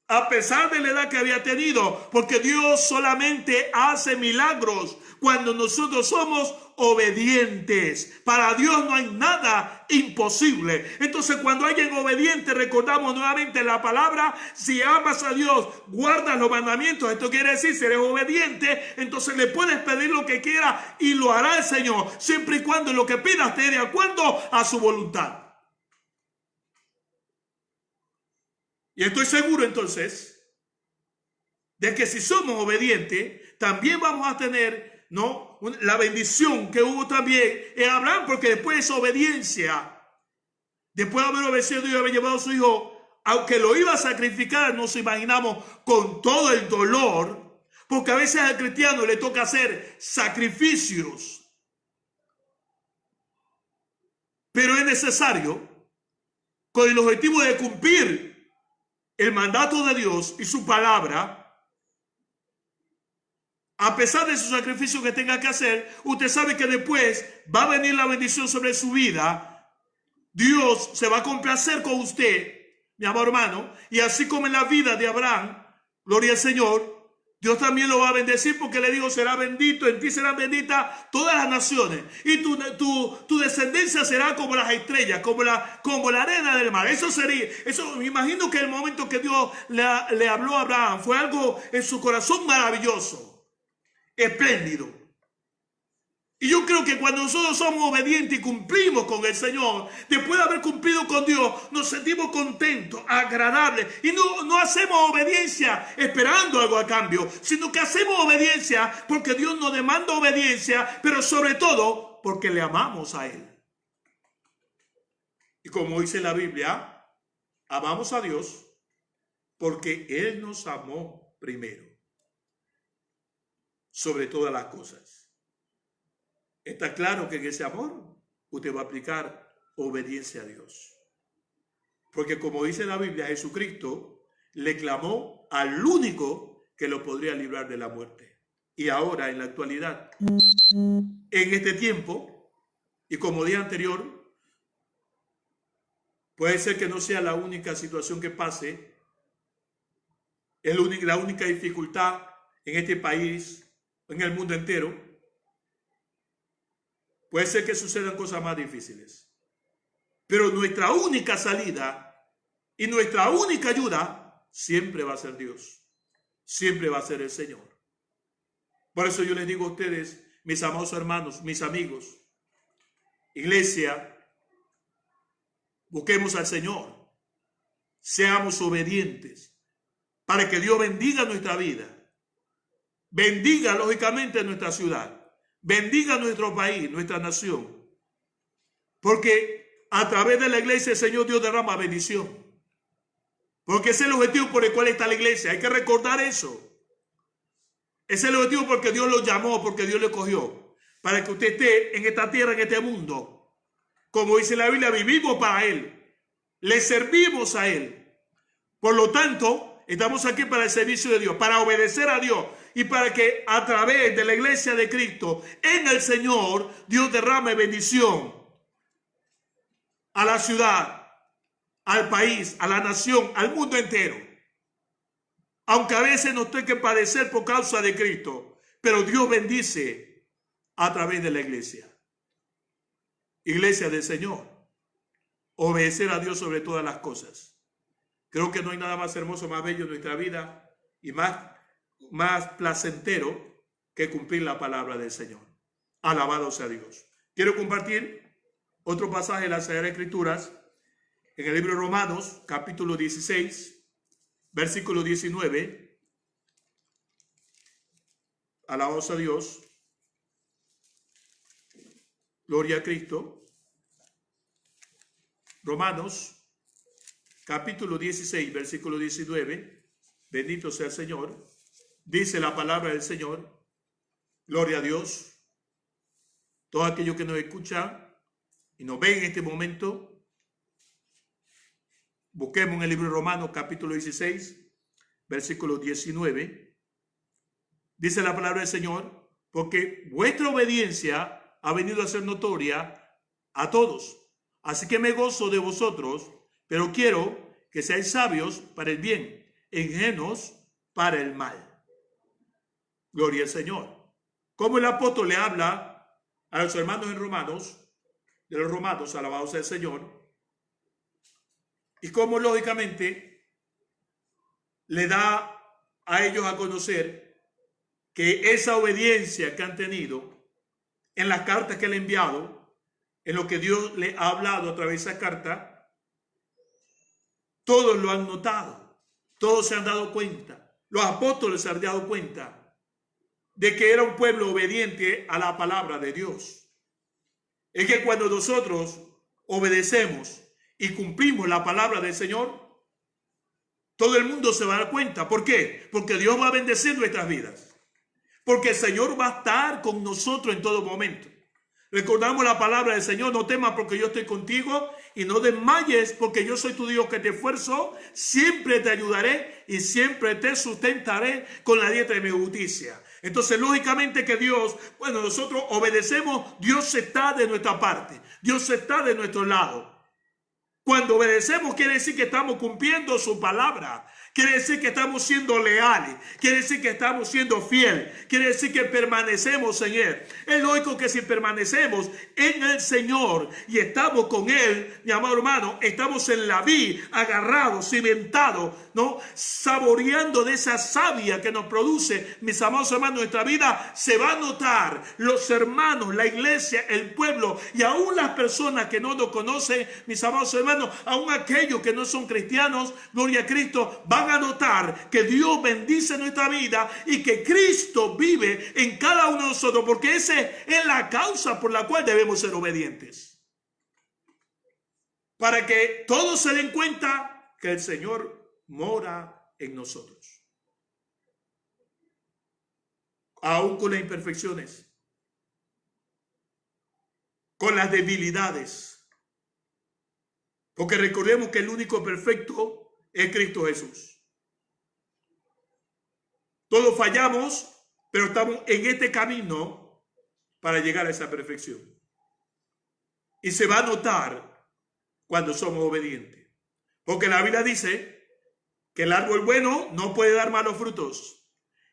a pesar de la edad que había tenido, porque Dios solamente hace milagros cuando nosotros somos obedientes. Para Dios no hay nada imposible. Entonces, cuando alguien obediente, recordamos nuevamente la palabra: si amas a Dios, guardas los mandamientos. Esto quiere decir, si eres obediente, entonces le puedes pedir lo que quieras y lo hará el Señor, siempre y cuando lo que pidas esté de acuerdo a su voluntad. Y estoy seguro entonces de que si somos obedientes, también vamos a tener, ¿no?, la bendición que hubo también en Abraham, porque después de esa obediencia después de haber obedecido y haber llevado a su hijo, aunque lo iba a sacrificar, nos imaginamos con todo el dolor, porque a veces al cristiano le toca hacer sacrificios, pero es necesario con el objetivo de cumplir el mandato de Dios y su palabra. A pesar de su sacrificio que tenga que hacer, usted sabe que después va a venir la bendición sobre su vida. Dios se va a complacer con usted, mi amado hermano, y así como en la vida de Abraham, gloria al Señor, Dios también lo va a bendecir, porque le digo, será bendito, en ti serán benditas todas las naciones, y tu descendencia será como las estrellas, como la arena del mar. Eso me imagino que el momento que Dios le habló a Abraham fue algo en su corazón maravilloso, espléndido. Y yo creo que cuando nosotros somos obedientes y cumplimos con el Señor, después de haber cumplido con Dios, nos sentimos contentos, agradables. Y no hacemos obediencia esperando algo a cambio, sino que hacemos obediencia porque Dios nos demanda obediencia, pero sobre todo porque le amamos a Él. Y como dice la Biblia, amamos a Dios porque Él nos amó primero, sobre todas las cosas. Está claro que en ese amor usted va a aplicar obediencia a Dios. Porque como dice la Biblia, Jesucristo le clamó al único que lo podría librar de la muerte. Y ahora, en la actualidad, en este tiempo, y como día anterior, puede ser que no sea la única situación que pase, es la única dificultad en este país, en el mundo entero. Puede ser que sucedan cosas más difíciles, pero nuestra única salida y nuestra única ayuda siempre va a ser Dios, siempre va a ser el Señor. Por eso yo les digo a ustedes, mis amados hermanos, mis amigos, iglesia, busquemos al Señor, seamos obedientes para que Dios bendiga nuestra vida, bendiga lógicamente nuestra ciudad, bendiga nuestro país, nuestra nación. Porque a través de la iglesia el Señor Dios derrama bendición. Porque ese es el objetivo por el cual está la iglesia. Hay que recordar eso. Ese es el objetivo porque Dios lo llamó, porque Dios le cogió. Para que usted esté en esta tierra, en este mundo. Como dice la Biblia, vivimos para Él. Le servimos a Él. Por lo tanto, estamos aquí para el servicio de Dios, para obedecer a Dios. Y para que a través de la iglesia de Cristo, en el Señor, Dios derrame bendición a la ciudad, al país, a la nación, al mundo entero. Aunque a veces nos tenga que padecer por causa de Cristo, pero Dios bendice a través de la iglesia. Iglesia del Señor, obedecer a Dios sobre todas las cosas. Creo que no hay nada más hermoso, más bello en nuestra vida y más placentero que cumplir la palabra del Señor. Alabado sea Dios. Quiero compartir otro pasaje de las Sagradas Escrituras en el libro de Romanos, capítulo 16, versículo 19. Alabado sea Dios. Gloria a Cristo. Romanos, capítulo 16, versículo 19. Bendito sea el Señor. Dice la palabra del Señor, gloria a Dios. Todos aquellos que nos escuchan y nos ven en este momento, busquemos en el libro de Romanos capítulo 16, versículo 19. Dice la palabra del Señor, porque vuestra obediencia ha venido a ser notoria a todos. Así que me gozo de vosotros, pero quiero que seáis sabios para el bien, ingenuos para el mal. Gloria al Señor. Como el apóstol le habla a los hermanos en Romanos, de los romanos, alabados sea el Señor, y como lógicamente le da a ellos a conocer que esa obediencia que han tenido en las cartas que le ha enviado, en lo que Dios le ha hablado a través de esa carta, todos lo han notado, todos se han dado cuenta, los apóstoles se han dado cuenta de que era un pueblo obediente a la palabra de Dios. Es que cuando nosotros obedecemos y cumplimos la palabra del Señor, todo el mundo se va a dar cuenta. ¿Por qué? Porque Dios va a bendecir nuestras vidas. Porque el Señor va a estar con nosotros en todo momento. Recordamos la palabra del Señor: no temas porque yo estoy contigo, y no desmayes porque yo soy tu Dios que te esfuerzo, siempre te ayudaré y siempre te sustentaré con la diestra de mi justicia. Entonces, lógicamente que Dios, bueno, nosotros obedecemos, Dios está de nuestra parte, Dios está de nuestro lado. Cuando obedecemos quiere decir que estamos cumpliendo su palabra. Quiere decir que estamos siendo leales. Quiere decir que estamos siendo fieles. Quiere decir que permanecemos en Él. Es lógico que si permanecemos en el Señor y estamos con Él, mi amado hermano, estamos en la vid, agarrados, cimentados, ¿no? Saboreando de esa savia que nos produce, mis amados hermanos, nuestra vida se va a notar. Los hermanos, la iglesia, el pueblo y aún las personas que no nos conocen, mis amados hermanos, aún aquellos que no son cristianos, gloria a Cristo, van a notar que Dios bendice nuestra vida y que Cristo vive en cada uno de nosotros, porque esa es la causa por la cual debemos ser obedientes. Para que todos se den cuenta que el Señor mora en nosotros. Aún con las imperfecciones, con las debilidades. Porque recordemos que el único perfecto es Cristo Jesús. Todos fallamos, pero estamos en este camino para llegar a esa perfección. Y se va a notar cuando somos obedientes. Porque la Biblia dice que el árbol bueno no puede dar malos frutos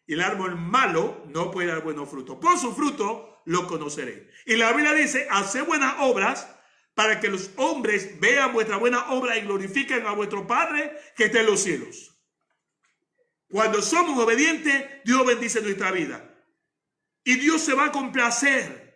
y el árbol malo no puede dar buenos frutos. Por su fruto lo conoceré. Y la Biblia dice: haced buenas obras para que los hombres vean vuestra buena obra y glorifiquen a vuestro Padre que está en los cielos. Cuando somos obedientes, Dios bendice nuestra vida. Y Dios se va a complacer.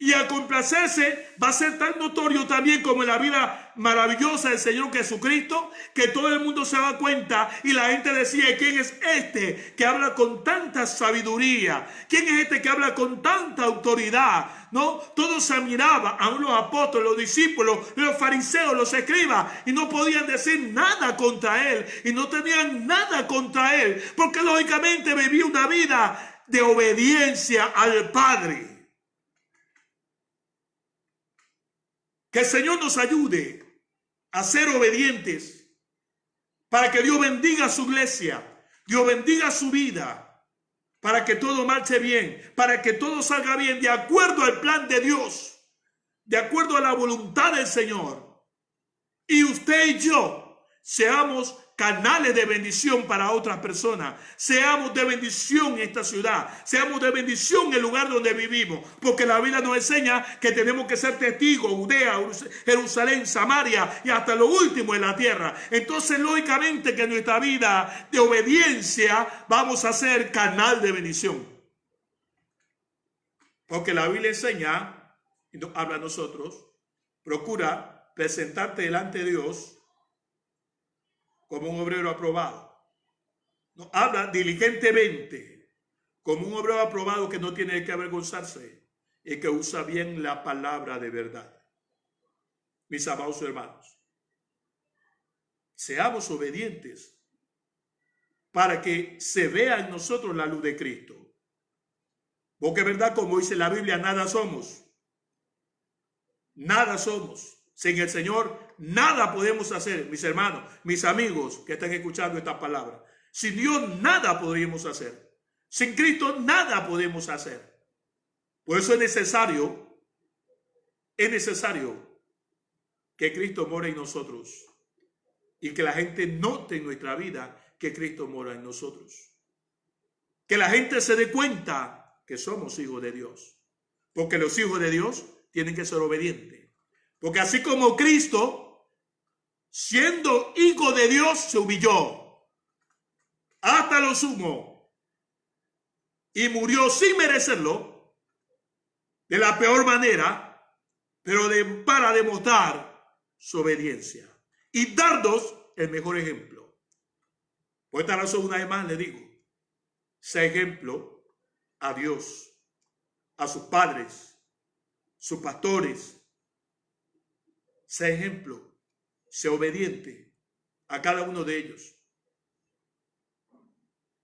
Y al complacerse va a ser tan notorio también como en la vida maravillosa del Señor Jesucristo, que todo el mundo se da cuenta y la gente decía: ¿quién es este que habla con tanta sabiduría? ¿Quién es este que habla con tanta autoridad? ¿No? Todos se admiraban, aún los apóstoles, los discípulos, los fariseos, los escribas, y no podían decir nada contra él y no tenían nada contra él, porque lógicamente vivía una vida de obediencia al Padre. Que el Señor nos ayude a ser obedientes para que Dios bendiga su iglesia, Dios bendiga su vida, para que todo marche bien, para que todo salga bien de acuerdo al plan de Dios, de acuerdo a la voluntad del Señor. Y usted y yo seamos canales de bendición para otras personas. Seamos de bendición en esta ciudad. Seamos de bendición en el lugar donde vivimos. Porque la Biblia nos enseña que tenemos que ser testigos. Judea, Jerusalén, Samaria y hasta lo último en la tierra. Entonces, lógicamente que en nuestra vida de obediencia vamos a ser canal de bendición. Porque la Biblia enseña, y nos habla a nosotros, procura presentarte delante de Dios como un obrero aprobado. Nos habla diligentemente como un obrero aprobado que no tiene que avergonzarse y que usa bien la palabra de verdad. Mis amados hermanos, seamos obedientes para que se vea en nosotros la luz de Cristo. Porque es verdad, como dice la Biblia, nada somos. Nada somos. Sin el Señor, nada podemos hacer, mis hermanos, mis amigos que están escuchando esta palabra. Sin Dios, nada podríamos hacer. Sin Cristo, nada podemos hacer. Por eso es necesario que Cristo more en nosotros y que la gente note en nuestra vida que Cristo mora en nosotros. Que la gente se dé cuenta que somos hijos de Dios. Porque los hijos de Dios tienen que ser obedientes. Porque así como Cristo, siendo hijo de Dios, se humilló hasta lo sumo y murió sin merecerlo, de la peor manera, pero para demostrar su obediencia y darnos el mejor ejemplo. Por esta razón, una vez más le digo, sea ejemplo a Dios, a sus padres, sus pastores, sea ejemplo, sea obediente a cada uno de ellos,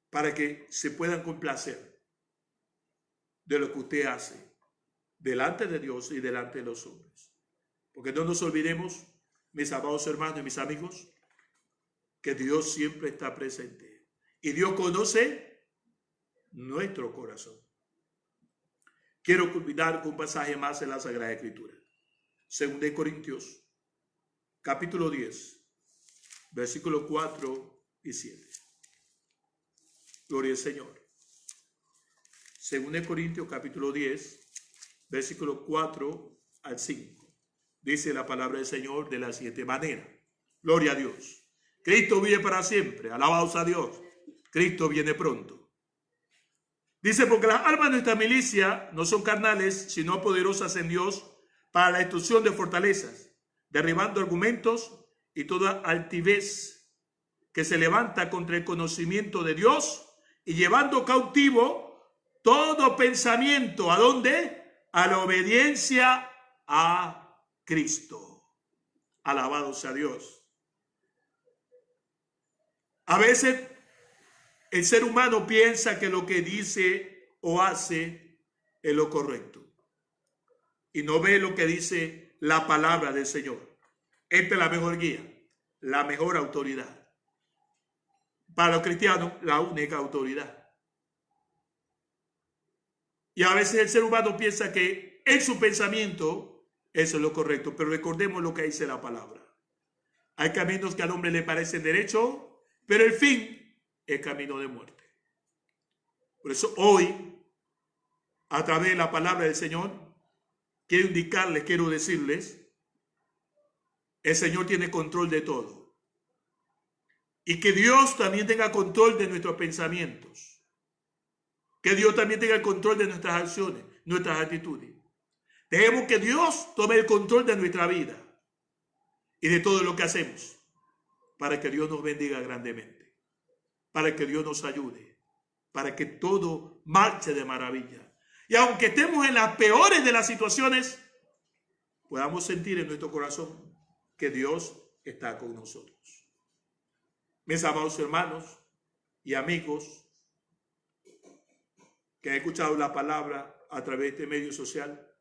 para que se puedan complacer de lo que usted hace delante de Dios y delante de los hombres. Porque no nos olvidemos, mis amados hermanos y mis amigos, que Dios siempre está presente. Y Dios conoce nuestro corazón. Quiero culminar con un pasaje más en la Sagrada Escritura. 2 Corintios, capítulo 10, versículos 4 y 7. Gloria al Señor. 2 Corintios, capítulo 10, versículos 4 al 5. Dice la palabra del Señor de la siguiente manera. Gloria a Dios. Cristo vive para siempre. Alabados a Dios. Cristo viene pronto. Dice, porque las armas de nuestra milicia no son carnales, sino poderosas en Dios para la destrucción de fortalezas, derribando argumentos y toda altivez que se levanta contra el conocimiento de Dios y llevando cautivo todo pensamiento. ¿A dónde? A la obediencia a Cristo. Alabado sea Dios. A veces el ser humano piensa que lo que dice o hace es lo correcto y no ve lo que dice la palabra del Señor. Esta es la mejor guía, la mejor autoridad. Para los cristianos, la única autoridad. Y a veces el ser humano piensa que en su pensamiento eso es lo correcto, pero recordemos lo que dice la palabra. Hay caminos que al hombre le parecen derechos, pero el fin es camino de muerte. Por eso hoy, a través de la palabra del Señor, quiero indicarles, quiero decirles, el Señor tiene control de todo. Y que Dios también tenga control de nuestros pensamientos. Que Dios también tenga el control de nuestras acciones, nuestras actitudes. Dejemos que Dios tome el control de nuestra vida y de todo lo que hacemos, para que Dios nos bendiga grandemente, para que Dios nos ayude, para que todo marche de maravilla. Y aunque estemos en las peores de las situaciones, podamos sentir en nuestro corazón que Dios está con nosotros. Mis amados hermanos y amigos que han escuchado la palabra a través de este medio social,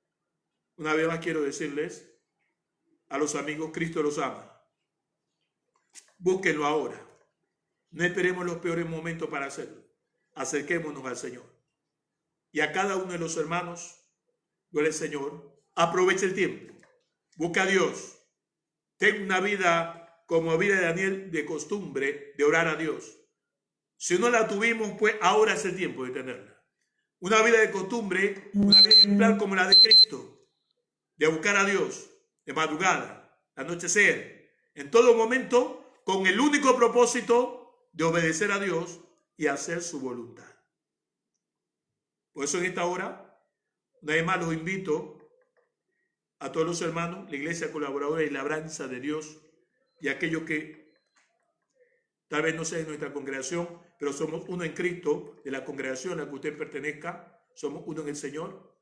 una vez más quiero decirles a los amigos, Cristo los ama. Búsquenlo ahora. No esperemos los peores momentos para hacerlo. Acerquémonos al Señor. Y a cada uno de los hermanos, gloria al Señor, aproveche el tiempo. Busca a Dios. Ten una vida como vida de Daniel, de costumbre, de orar a Dios. Si no la tuvimos, pues ahora es el tiempo de tenerla. Una vida de costumbre, una vida ejemplar como la de Cristo. De buscar a Dios de madrugada, anochecer, en todo momento, con el único propósito de obedecer a Dios y hacer su voluntad. Por eso en esta hora, una vez más los invito a todos los hermanos, la iglesia colaboradora y labranza de Dios, y aquellos que tal vez no sean de nuestra congregación, pero somos uno en Cristo, de la congregación a la que usted pertenezca, somos uno en el Señor.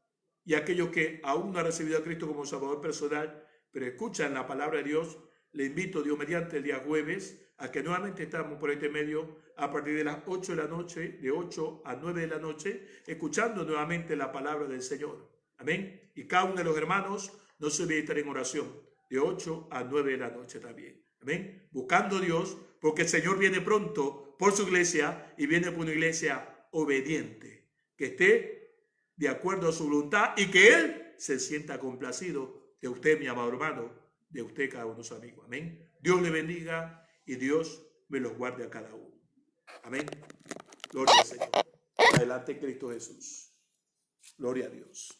Y aquellos que aún no han recibido a Cristo como Salvador personal, pero escuchan la palabra de Dios, le invito, Dios mediante, el día jueves, a que nuevamente estamos por este medio a partir de las 8 de la noche, de 8 a 9 de la noche, escuchando nuevamente la palabra del Señor. Amén. Y cada uno de los hermanos no se olvide estar en oración, de 8 a 9 de la noche también. Amén. Buscando a Dios, porque el Señor viene pronto por su iglesia y viene por una iglesia obediente, que esté de acuerdo a su voluntad y que Él se sienta complacido de usted, mi amado hermano, de usted, cada uno de sus amigos. Amén. Dios le bendiga y Dios me los guarde a cada uno. Amén. Gloria al Señor. Adelante, Cristo Jesús. Gloria a Dios.